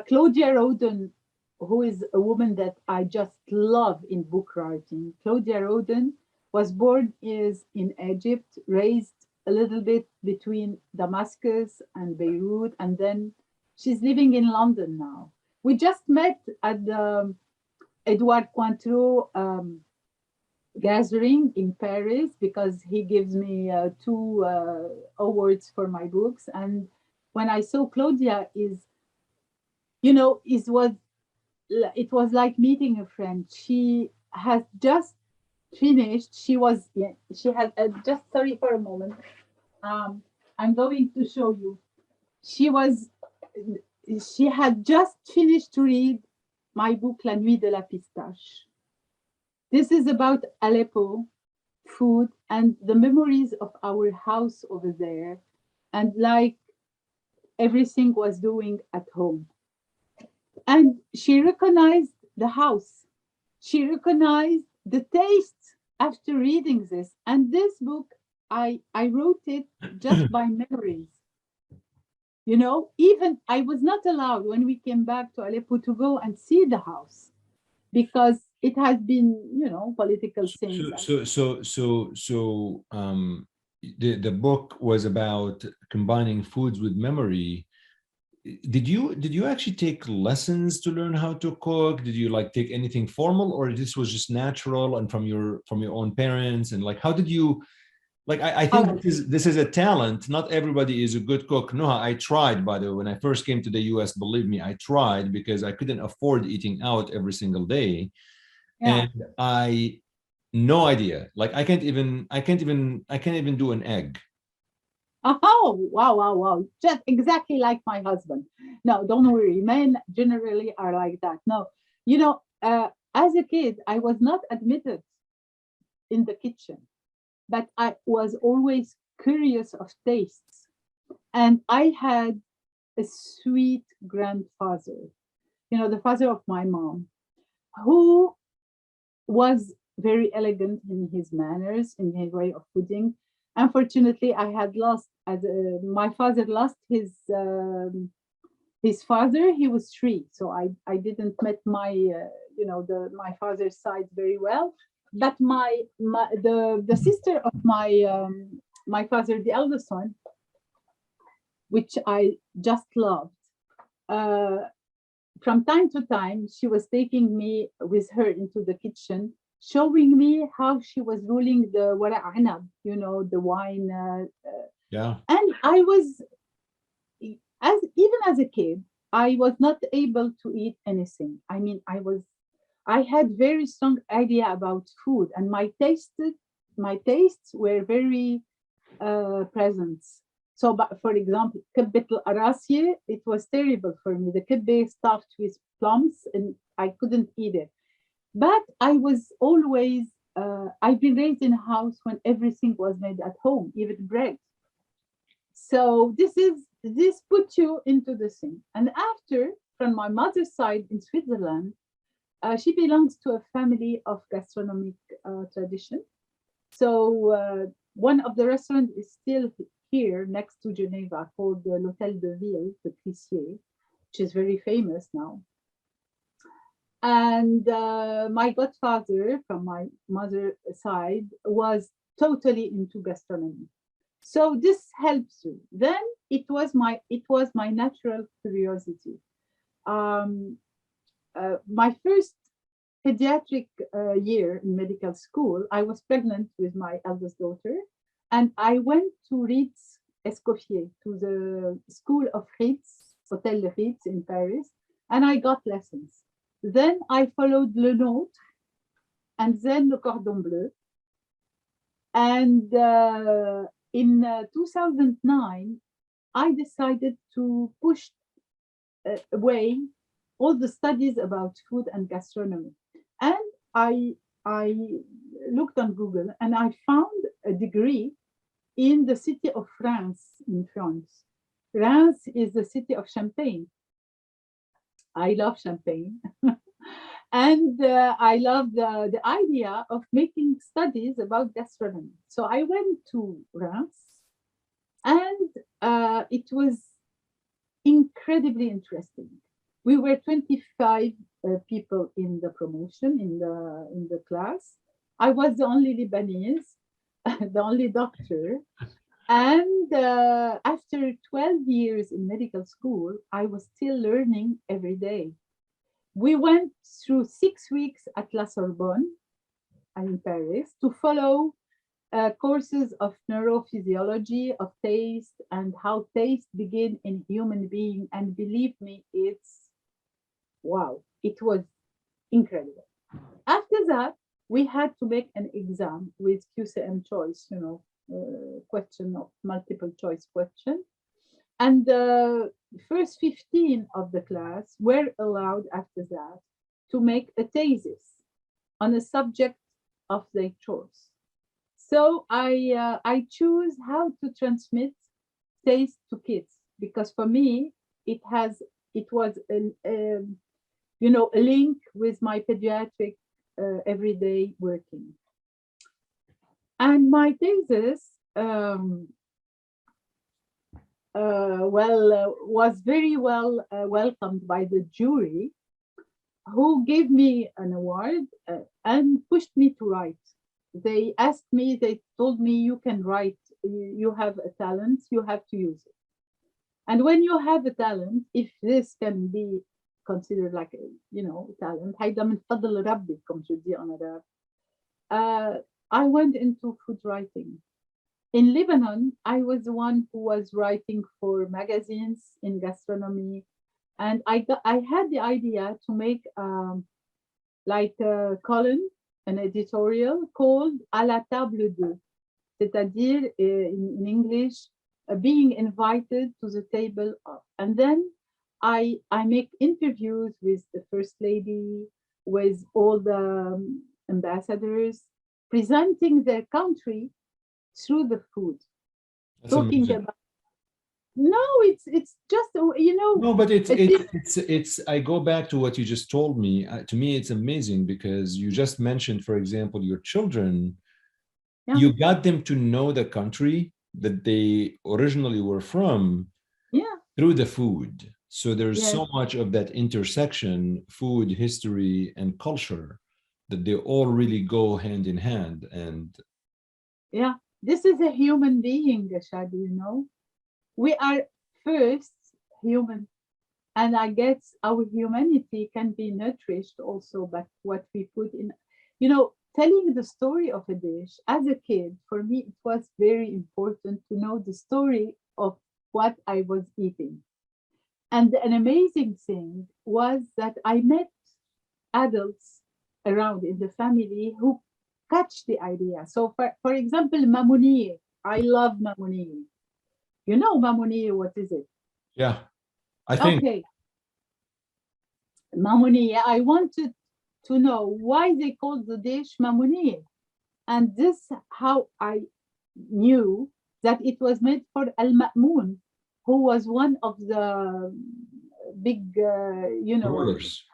Claudia Roden, who is a woman that I just love in book writing. Claudia Roden was born in Egypt, raised a little bit between Damascus and Beirut, and then she's living in London now. We just met at the Edouard Cointreau gathering in Paris, because he gives me 2 awards for my books. And when I saw Claudia, it was like meeting a friend. She has just finished. She had just, sorry for a moment. I'm going to show you. She had just finished to read my book, La Nuit de la Pistache. This is about Aleppo, food, and the memories of our house over there, and like everything was doing at home. And she recognized the house. She recognized the taste after reading this. And this book, I wrote it just by memories. Even I was not allowed when we came back to Aleppo to go and see the house, because it has been, political things. The book was about combining foods with memory. Did you actually take lessons to learn how to cook? Did you take anything formal, or this was just natural and from your own parents? And how did you, I think this is a talent. Not everybody is a good cook. Noha, I tried, by the way, when I first came to the US, believe me, I tried, because I couldn't afford eating out every single day. Yeah. And no idea. I can't even do an egg. Oh, wow. Just exactly like my husband. No, don't worry. Men generally are like that. No, as a kid, I was not admitted in the kitchen, but I was always curious of tastes. And I had a sweet grandfather, the father of my mom, who was very elegant in his manners, in his way of cooking. Unfortunately, I had lost. My father lost his father. He was 3, so I didn't met my my father's side very well. But the sister of my father, the eldest son, which I just loved. From time to time, she was taking me with her into the kitchen, showing me how she was rolling the wara anab, the wine. Yeah. And I was, even as a kid, I was not able to eat anything. I mean, I had very strong idea about food, and my tastes were very present. So, but for example, kibbet al-arasye, it was terrible for me. The kibbeh stuffed with plums, and I couldn't eat it. But I was always, I've been raised in a house when everything was made at home, even bread. So this puts you into the thing. And after, from my mother's side in Switzerland, she belongs to a family of gastronomic tradition. So one of the restaurants is still here next to Geneva, called the L'Hôtel de Ville, the Crissier, which is very famous now. And my godfather from my mother's side was totally into gastronomy. So this helps you. Then it was my natural curiosity. My first pediatric year in medical school, I was pregnant with my eldest daughter, And I went to Ritz Escoffier, to the school of Ritz, Hotel Ritz in Paris, and I got lessons. Then I followed Le Nôtre and then Le Cordon Bleu. And in 2009, I decided to push away all the studies about food and gastronomy. And I looked on Google and I found a degree in the city of France, in France. Reims is the city of Champagne. I love Champagne. And I love the idea of making studies about gastronomy. So I went to Reims, and it was incredibly interesting. We were 25 people in the promotion, in the class. I was the only Lebanese, the only doctor. And after 12 years in medical school, I was still learning every day. We went through 6 weeks at La Sorbonne in Paris to follow courses of neurophysiology, of taste, and how taste begin in human being. And believe me, it's wow, it was incredible. After that, we had to make an exam with QCM choice, question of multiple choice question. And the first 15 of the class were allowed after that to make a thesis on a subject of their choice. So I choose how to transmit taste to kids, because for me it was a link with my pediatric everyday working. And my thesis was very well welcomed by the jury, who gave me an award and pushed me to write. They told me, you can write, you have a talent, you have to use it. And when you have a talent, if this can be considered like talent, هيدا من فضل ربي, comme je dis en arabe. I went into food writing. In Lebanon, I was the one who was writing for magazines in gastronomy, and I had the idea to make like a column, an editorial called À la table deux, c'est-à-dire in English, being invited to the table of. And then I make interviews with the first lady, with all the ambassadors, presenting their country through the food. That's talking amazing. about no, it's just No, but it's I go back to what you just told me. To me, it's amazing because you just mentioned, for example, your children. Yeah. You got them to know the country that they originally were from, Yeah, through the food. So there's yes, so much of that intersection, food, history, and culture, that they all really go hand in hand. And yeah. This is a human being, Shadi. We are first human, and I guess our humanity can be nourished also by what we put in. Telling the story of a dish as a kid, for me, it was very important to know the story of what I was eating. And an amazing thing was that I met adults around in the family who catch the idea. So, for example, mamounier. I love mamounier. You know mamounier, what is it? yeah, I think. Okay, mamounier. I wanted to know why they called the dish mamounier. And this how I knew that it was made for Al-Ma'mun, who was one of the big, Rulers.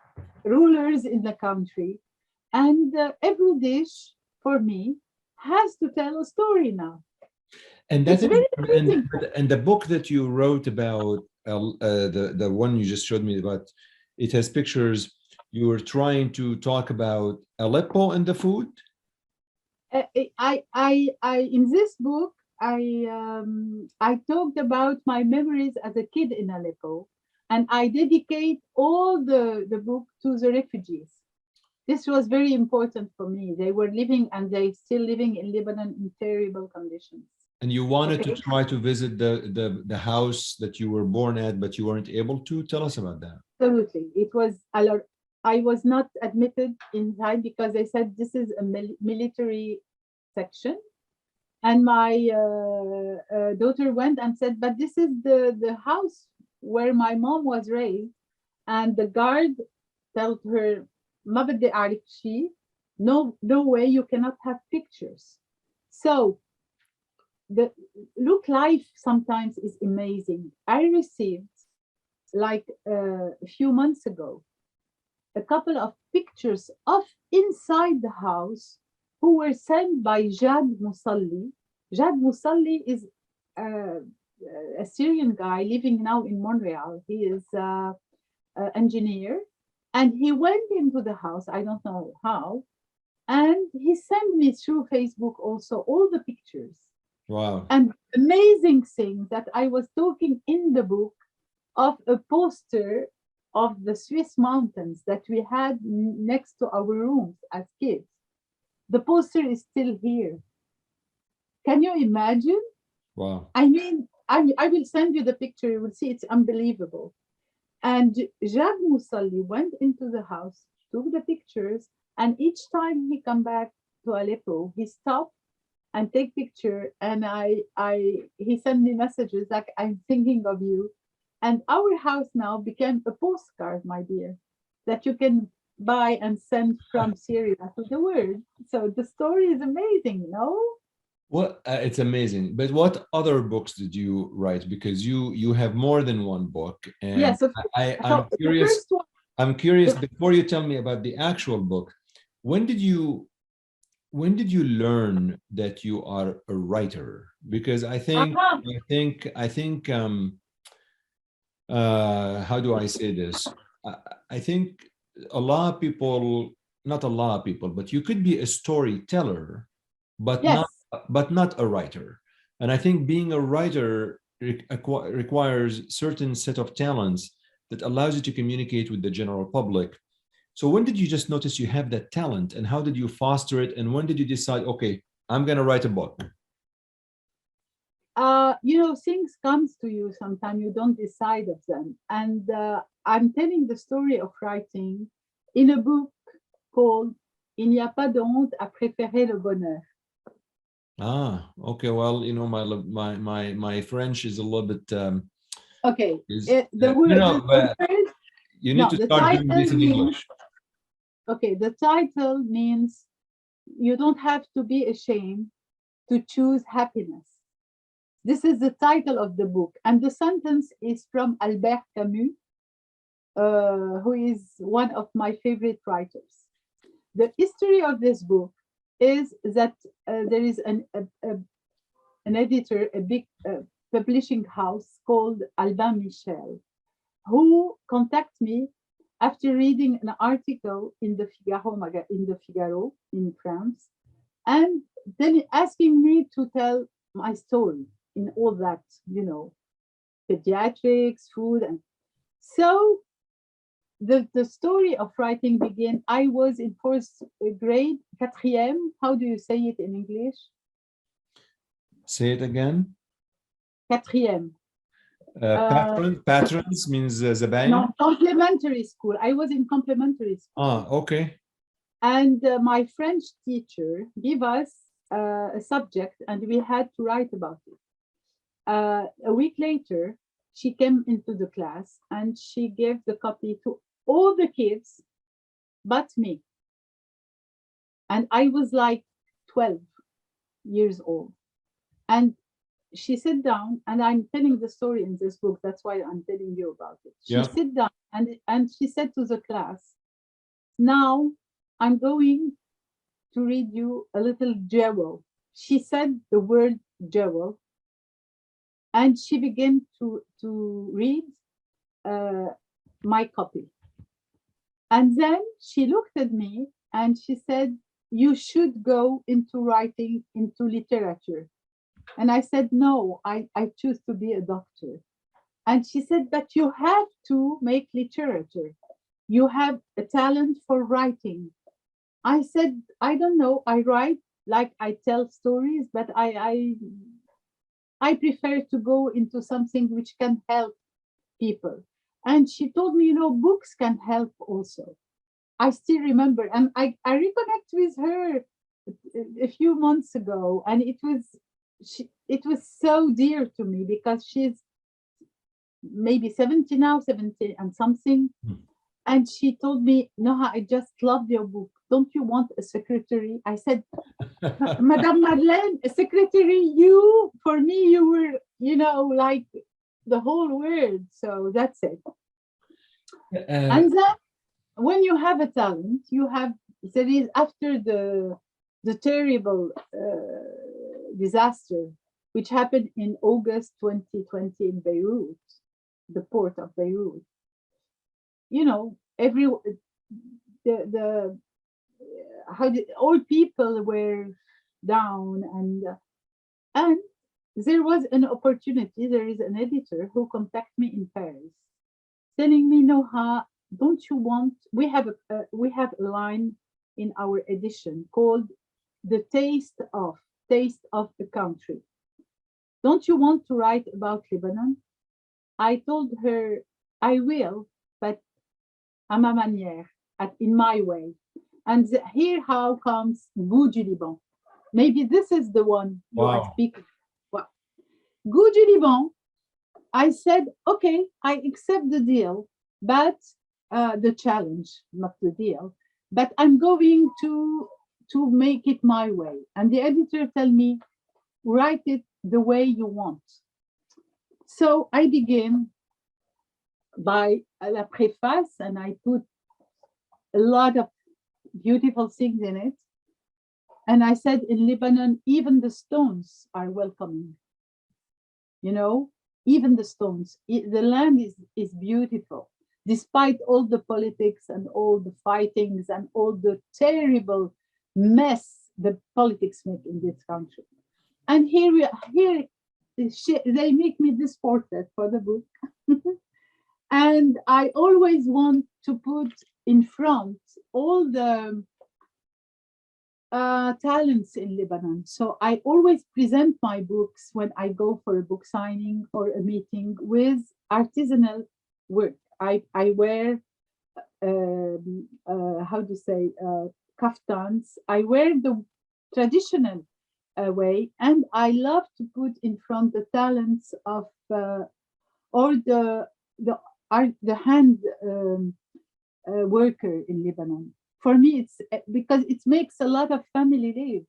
rulers in the country. And every dish for me has to tell a story now. And that's It's very and amazing. and the book that you wrote about, the one you just showed me about, it has pictures. You were trying to talk about Aleppo and the food. In this book, I talked about my memories as a kid in Aleppo, and I dedicate all the book to the refugees. This was very important for me. They were living, and they still living in Lebanon in terrible conditions. And you wanted to Okay. try to visit the house that you were born at, but you weren't able to. Tell us about that. Absolutely. It was a lot. I was not admitted inside because they said this is a military section. And my daughter went and said, but this is the house where my mom was raised. And the guard told her, ما بدي أعرف شيء. No way, you cannot have pictures. So the look life sometimes is amazing. I received like a few months ago a couple of pictures of inside the house who were sent by Jad Musalli. Jad Musalli is a Syrian guy living now in Montreal. He is an engineer, and he went into the house. I don't know how, and he sent me through Facebook also all the pictures. Wow. And amazing thing that I was talking in the book of a poster of the Swiss mountains that we had next to our rooms as kids. The poster is still here. Can you imagine? Wow. I mean, I will send you the picture. You will see it's unbelievable. And Jad Musalli went into the house, took the pictures, and each time he come back to Aleppo, he stopped and take picture. And he sent me messages like, I'm thinking of you. And our house now became a postcard, my dear, that you can buy and send from Syria to the world. So the story is amazing, no? Well, it's amazing. But what other books did you write? Because you have more than one book, and Yes, of course. I'm So curious. the first one, I'm curious. Before you tell me about the actual book, when did you learn that you are a writer? Because I think how do I say this? I think a lot of people, not a lot of people, but you could be a storyteller, but yes. not a writer. And I think being a writer requires certain set of talents that allows you to communicate with the general public. So when did you just notice you have that talent, and how did you foster it? And when did you decide, okay, I'm going to write a book? Things comes to you sometimes, you don't decide of them. And I'm telling the story of writing in a book called Il n'y a pas de honte à préférer le bonheur. Ah, okay. Well, my French is a little bit Okay. is The word, no, but word, you need to the start doing title this in means, English. okay, the title means you don't have to be ashamed to choose happiness. This is the title of the book, and the sentence is from Albert Camus, who is one of my favorite writers. The history of this book is that there is an editor, a big publishing house called Albin Michel, who contacted me after reading an article in the Figaro in France, and then asking me to tell my story in all that, pediatrics, food. And so the story of writing began. I was in fourth grade, quatrième. How do you say it in English? Say it again. Quatrième. Patrons means زباين. No, complementary school. I was in complementary school. Ah, okay. And my French teacher gave us a subject, and we had to write about it. A week later, she came into the class and she gave the copy to all the kids but me. And I was like 12 years old. And she sat down, and I'm telling the story in this book. That's why I'm telling you about it. She sat down and she said to the class, now I'm going to read you a little jewel. She said the word jewel, and she began to read my copy. And then she looked at me and she said, you should go into writing, into literature. And I said, no, I choose to be a doctor. And she said, but you have to make literature. You have a talent for writing. I said, I don't know. I write like I tell stories, but I prefer to go into something which can help people. And she told me, books can help also. I still remember, and I reconnect with her a few months ago, and it was so dear to me because she's maybe 70 now, 70 and something. And she told me, Noha, I just love your book. Don't you want a secretary? I said, Madame Madeleine, a secretary, for me, you were, like the whole world. So that's it. And then when you have a talent, there is after the terrible disaster, which happened in August 2020 in Beirut, the port of Beirut. All people were down, and there was an opportunity. There is an editor who contacted me in Paris, telling me, Noha, don't you want? We have a line in our edition called "The Taste of a Country." Don't you want to write about Lebanon? I told her I will, but à ma manière, in my way. And here how comes Goût du Liban. Maybe this is the one you are speaking. Well, Goût du Liban, I said, okay, I accept the deal, but the challenge, not the deal, but I'm going to make it my way. And the editor tell me, write it the way you want. So I begin by la préface, and I put a lot of beautiful things in it. And I said, in Lebanon, even the stones are welcoming. Even the stones. The land is beautiful, despite all the politics and all the fightings and all the terrible mess the politics make in this country. And here they make me this portrait for the book. And I always want to put in front all the talents in Lebanon. So I always present my books when I go for a book signing or a meeting with artisanal work. I wear, kaftans. I wear the traditional way, and I love to put in front the talents of or the hand worker in Lebanon. For me, it's because it makes a lot of family live.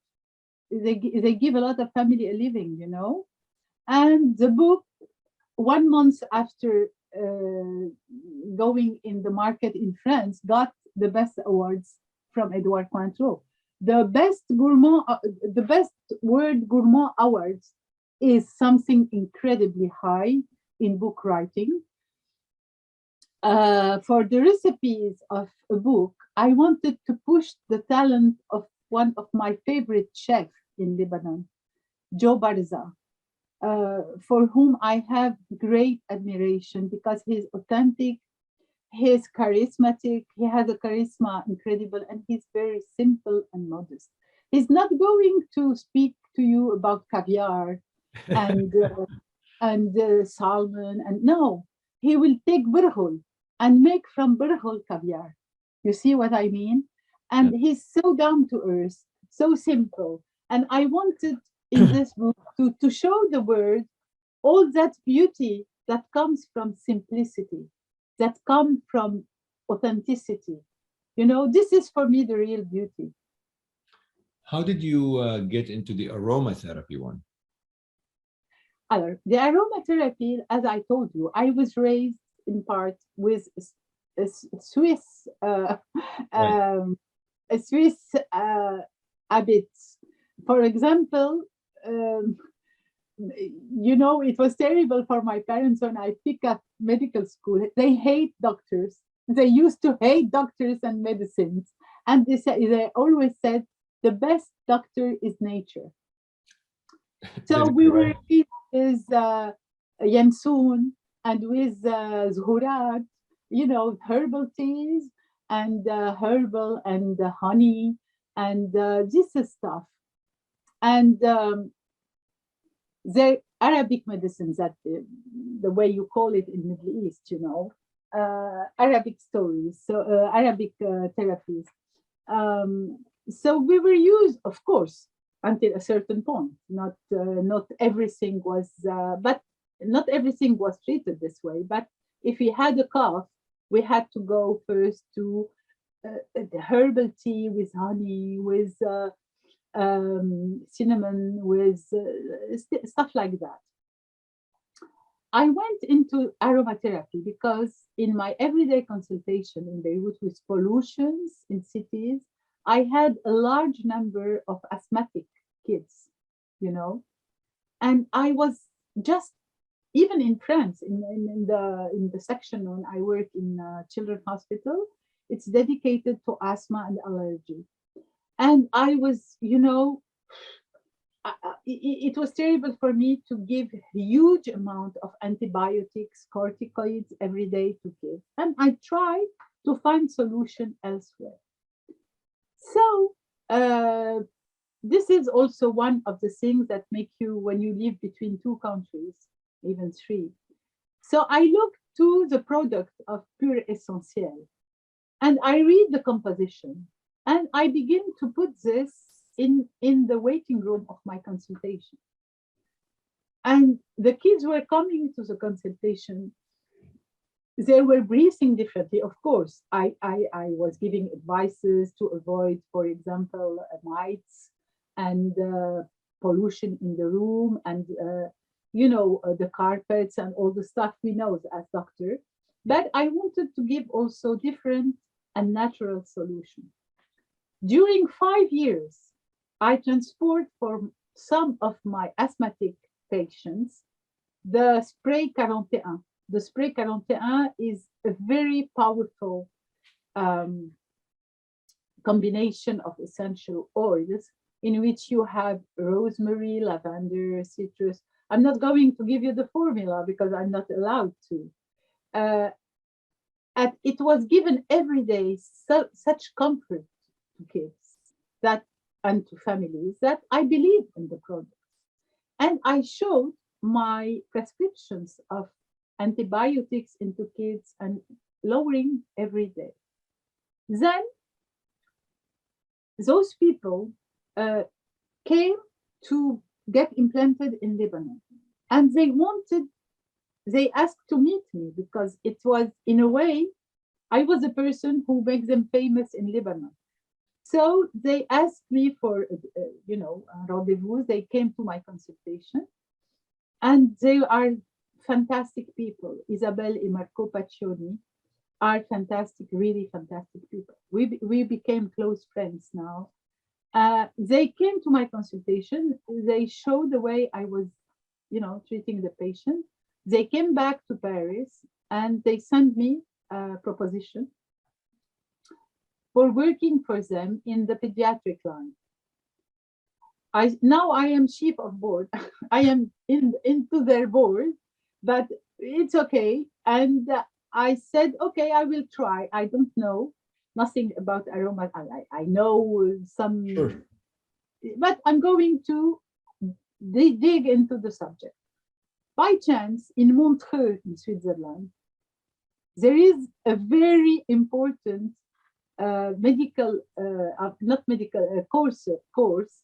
They give a lot of family a living, And the book, 1 month after going in the market in France, got the best awards from Edouard Cointreau. The best word gourmand awards is something incredibly high in book writing. For the recipes of a book, I wanted to push the talent of one of my favorite chefs in Lebanon, Joe Barza, for whom I have great admiration because he's authentic, he's charismatic, he has a charisma incredible, and he's very simple and modest. He's not going to speak to you about caviar and salmon, and no, he will take burghul and make from burghul caviar. You see what I mean? And he's so down to earth, so simple. And I wanted in this book to show the world all that beauty that comes from simplicity, that comes from authenticity. This is for me the real beauty. How did you get into the aromatherapy one? The aromatherapy, as I told you, I was raised in part with a Swiss habits. For example, it was terrible for my parents when I pick up medical school. They hate doctors. They used to hate doctors and medicines, and they always said the best doctor is nature. So we were with Yansun and with Zhurat, herbal teas and herbal and honey and this stuff. And the Arabic medicines, that the way you call it in Middle East, you know, Arabic stories, so Arabic therapies. So we were used, of course, until a certain point. Not everything was, but not everything was treated this way. But if we had a cough, we had to go first to the herbal tea with honey, with cinnamon, with stuff like that. I went into aromatherapy because in my everyday consultation in Beirut with pollutions in cities, I had a large number of asthmatic kids, you know, and I was just, even in France, in the section when I work in Children's Hospital, it's dedicated to asthma and allergy. And I was, you know, it was terrible for me to give huge amount of antibiotics, corticoids every day to kids. And I tried to find solution elsewhere. So this is also one of the things that make you, when you live between two countries, even three. So I looked to the product of Pure Essentiel and I read the composition and I begin to put this in the waiting room of my consultation. And the kids were coming to the consultation. They were breathing differently. Of course, I was giving advices to avoid, for example, mites and pollution in the room and, you know, the carpets and all the stuff we know as doctor. But I wanted to give also different and natural solutions. During 5 years, I transport for some of my asthmatic patients the spray 41. The spray 41 is a very powerful combination of essential oils in which you have rosemary, lavender, citrus. I'm not going to give you the formula because I'm not allowed to. And it was given every day such comfort to kids that and to families that I believe in the product. And I showed my prescriptions of antibiotics into kids and lowering every day. Then those people came to get implanted in Lebanon. And they asked to meet me because it was, in a way, I was a person who makes them famous in Lebanon. So they asked me for, you know, a rendezvous. They came to my consultation, and they are fantastic people. Isabel and Marco Paccioni are fantastic, really fantastic people. We became close friends now. They came to my consultation. They showed the way I was, you know, treating the patient. They came back to Paris and they sent me a proposition for working for them in the pediatric line. Now I am chief of board. I am into their board, but it's okay. And I said, okay, I will try. I don't know nothing about aroma. I know some, Sure. but I'm going to dig into the subject. By chance, in Montreux, in Switzerland, there is a very important course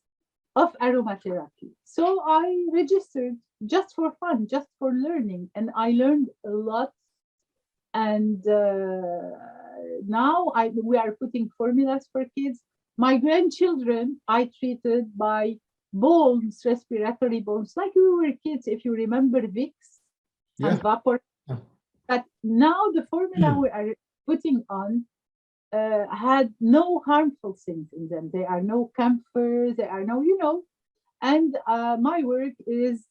of aromatherapy. So I registered just for fun, just for learning, and I learned a lot. And now we are putting formulas for kids. My grandchildren I treated by bones, respiratory bones, like we were kids, if you remember Vicks and Vapor. Yeah. But now the formula we are putting on had no harmful things in them. There are no camphor, there are no, you know, and my work is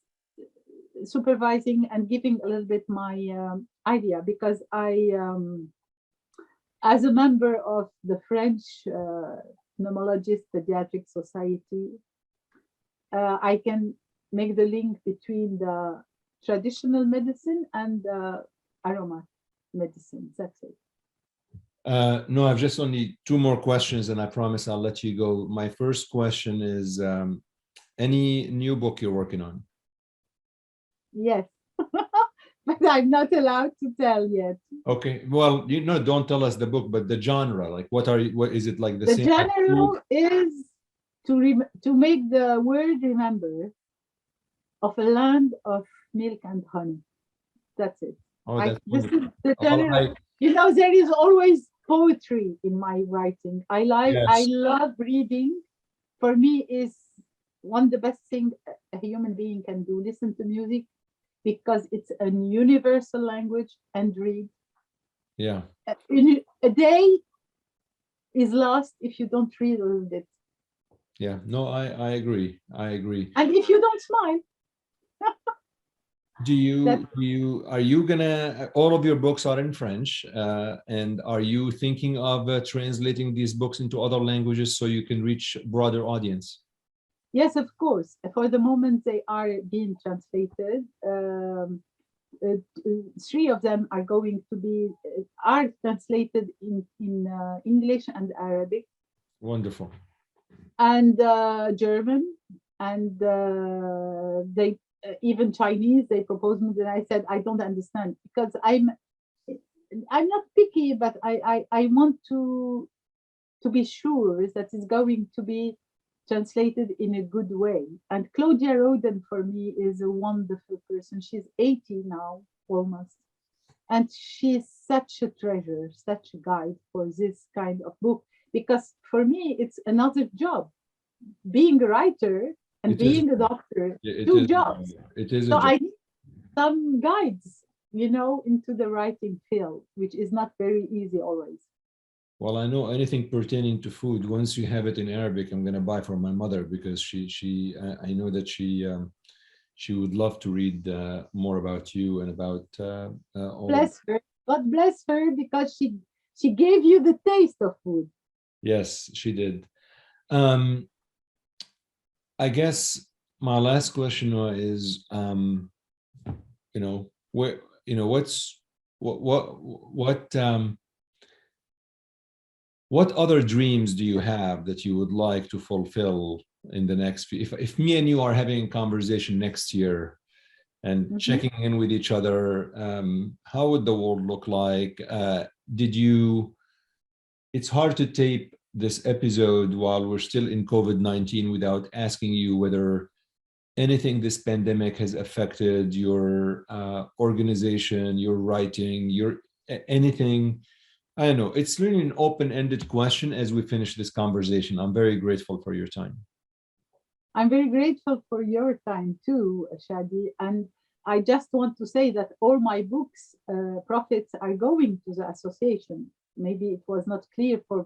supervising and giving a little bit my idea, because I, as a member of the French Pneumologist Pediatric Society, I can make the link between the traditional medicine and the aroma medicine. That's it. No, I've just only 2 more questions, and I promise I'll let you go. My first question is, any new book you're working on? Yes. But I'm not allowed to tell yet. Okay. Well, don't tell us the book, but the genre. Like, what is it like? The The same as food? general is to make the world remember of a land of milk and honey. That's it. Oh, that's This is wonderful. the Well, general. There is always poetry in my writing. I yes. love reading. For me, is one of the best thing a human being can do. Listen to music because it's a universal language, and read. Yeah. A day is lost if you don't read a little bit, Yeah. No, I agree. I agree. and if you don't smile. That Are you gonna, all of your books are in French, and are you thinking of translating these books into other languages so you can reach broader audience? Yes, of course. For the moment, they are being translated. Three of them are going to be are translated in English and Arabic Wonderful. and German, and they even Chinese. They proposed me, that I said I don't understand, because I'm not picky, but I want to be sure that it's going to be translated in a good way. And Claudia Roden, for me, is a wonderful person. She's 80 now, almost. And she's such a treasure, such a guide for this kind of book. Because for me, it's another job. Being a writer and It is. being a doctor, It two is. jobs. It is a So job. I need some guides, into the writing field, which is not very easy always. Well, I know anything pertaining to food. Once you have it in Arabic, I'm gonna buy for my mother, because I know that she would love to read more about you and about all of. Bless her. God bless her, because she gave you the taste of food. Yes, she did. Um, I guess my last question is, where, what what other dreams do you have that you would like to fulfill in the next few, if me and you are having a conversation next year and Mhm. checking in with each other, how would the world look like? Did you, it's hard to tape this episode while we're still in COVID-19 without asking you whether anything this pandemic has affected your organization, your writing, your anything. I don't know. It's really an open-ended question as we finish this conversation. I'm very grateful for your time. I'm very grateful for your time too, Shadi. And I just want to say that all my books, profits are going to the association. Maybe it was not clear for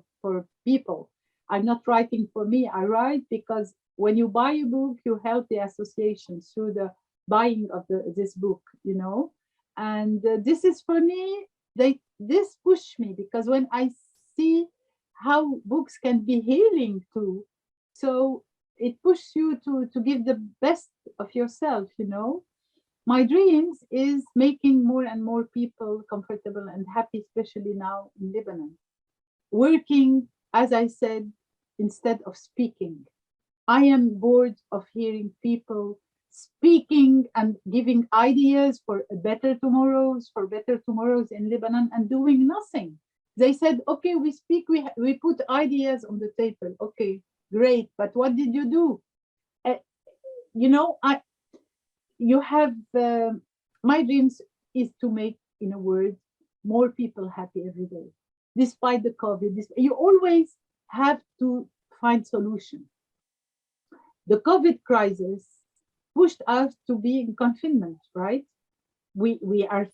people. I'm not writing for me. I write because when you buy a book, you help the association through the buying of this book. And this is for me. This push me, because when I see how books can be healing too, so it pushes you to give the best of yourself. My dreams is making more and more people comfortable and happy, especially now in Lebanon. Working, as I said, instead of speaking. I am bored of hearing people speaking and giving ideas for better tomorrows in Lebanon, and doing nothing. They said, okay, we speak, we put ideas on the table. Okay, great, but what did you do? Uh, I you have my dreams is to make, in a word, more people happy every day, despite the COVID. You always have to find solution. The COVID crisis pushed us to be in confinement, right? We had,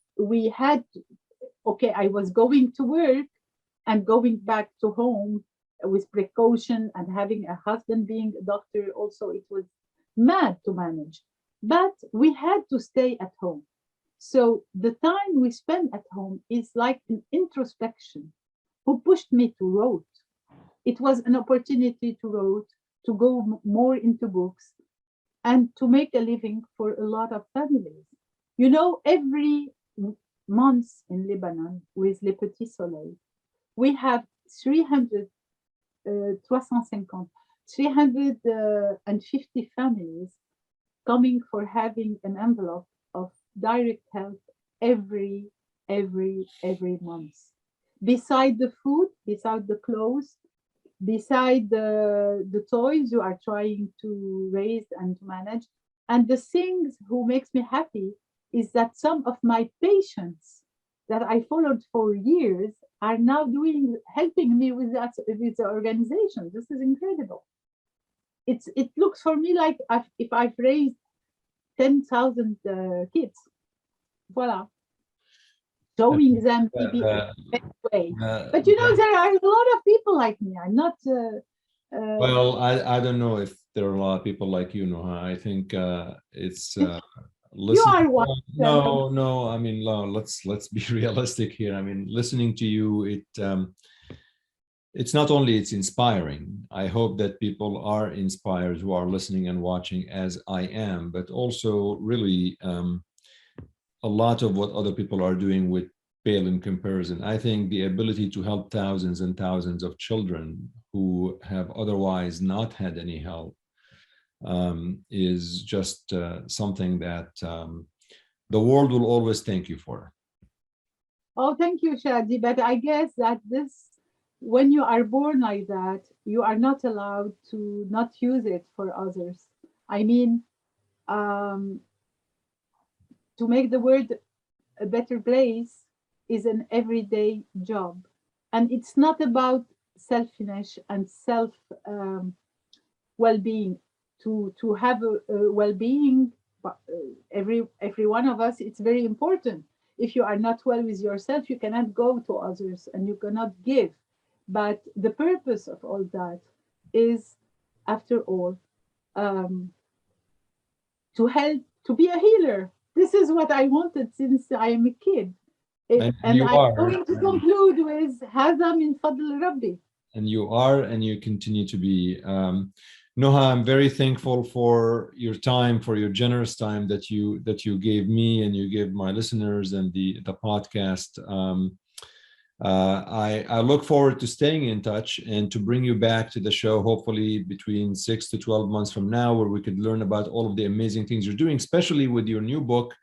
okay, I was going to work and going back to home with precaution, and having a husband being a doctor also, it was mad to manage. But we had to stay at home. So the time we spend at home is like an introspection, who pushed me to write. It was an opportunity to write, to go more into books, and to make a living for a lot of families. Every month in Lebanon with Les Petits Soleils, we have 300, 350 families coming for having an envelope of direct help every month. Beside the food, beside the clothes, beside the toys you are trying to raise and to manage. And the things who makes me happy is that some of my patients that I followed for years are now helping me with that, with the organization. This is incredible. It looks for me like if I've raised 10,000 kids, voila, showing them maybe a better way. But there are a lot of people like me. I'm not. Well, I don't know if there are a lot of people like you, Noha. I think it's you listen. are one. No. I mean, no, let's be realistic here. I mean, listening to you, it's not only it's inspiring. I hope that people are inspired who are listening and watching as I am, but also really a lot of what other people are doing with pale in comparison. I think the ability to help thousands and thousands of children who have otherwise not had any help is just something that the world will always thank you for. Oh, thank you, Shadi. But I guess that when you are born like that, you are not allowed to not use it for others. I mean, to make the world a better place is an everyday job. And it's not about selfishness and self well-being. To have a well-being, every one of us, it's very important. If you are not well with yourself, you cannot go to others and you cannot give. But the purpose of all that is, after all, to help, to be a healer. This is what I wanted since I am a kid. And And you I'm are. going to conclude with هذا من فضل ربي. And you are, and you continue to be. Noha, I'm very thankful for your time, for your generous time that you gave me and you gave my listeners and the podcast. I look forward to staying in touch and to bring you back to the show, hopefully between 6 to 12 months from now, where we could learn about all of the amazing things you're doing, especially with your new book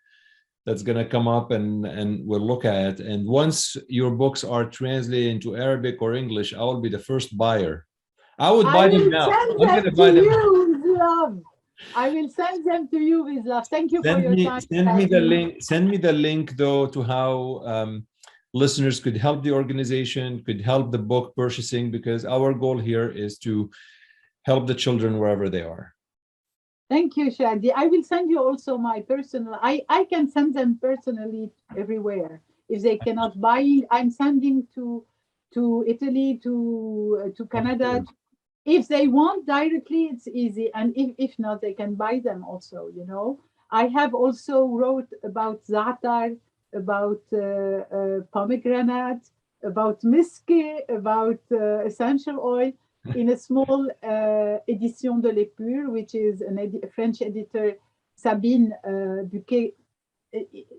that's going to come up and we'll look at it. And once your books are translated into Arabic or English, I will be the first buyer. I would buy them now. I'm going to buy them. With love. I will send them to you with love. Thank you for your time. Send me the link. Send me the link, though, to how listeners could help the organization, could help the book purchasing, because our goal here is to help the children wherever they are. Thank you, Shadi. I will send you also my personal. I can send them personally everywhere. If they cannot buy, I'm sending to Italy, to Canada. If they want directly, it's easy. And if not, they can buy them also, I have also wrote about za'atar, about pomegranate, about miski, about essential oil in a small Édition de l'Épure, which is a French editor, Sabine Buquet,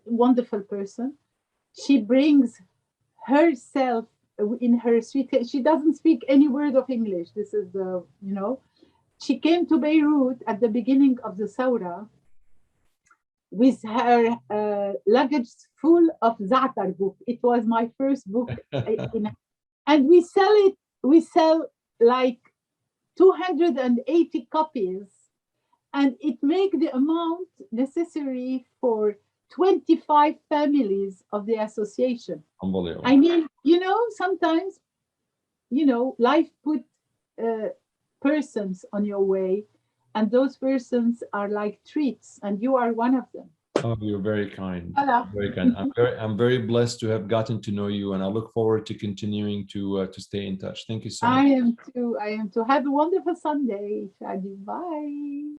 wonderful person. She brings herself in her sweet. She doesn't speak any word of English. This is she came to Beirut at the beginning of the Saura with her luggage full of za'atar book. It was my first book, and we sell like 280 copies, and it makes the amount necessary for 25 families of the association. Unbelievable. I mean, sometimes, life put persons on your way, and those persons are like treats, and you are one of them. Oh, you're very kind. Voilà. Very kind. I'm very blessed to have gotten to know you, and I look forward to continuing to stay in touch. Thank you so much. I am too. Have a wonderful Sunday, Shadi. Bye.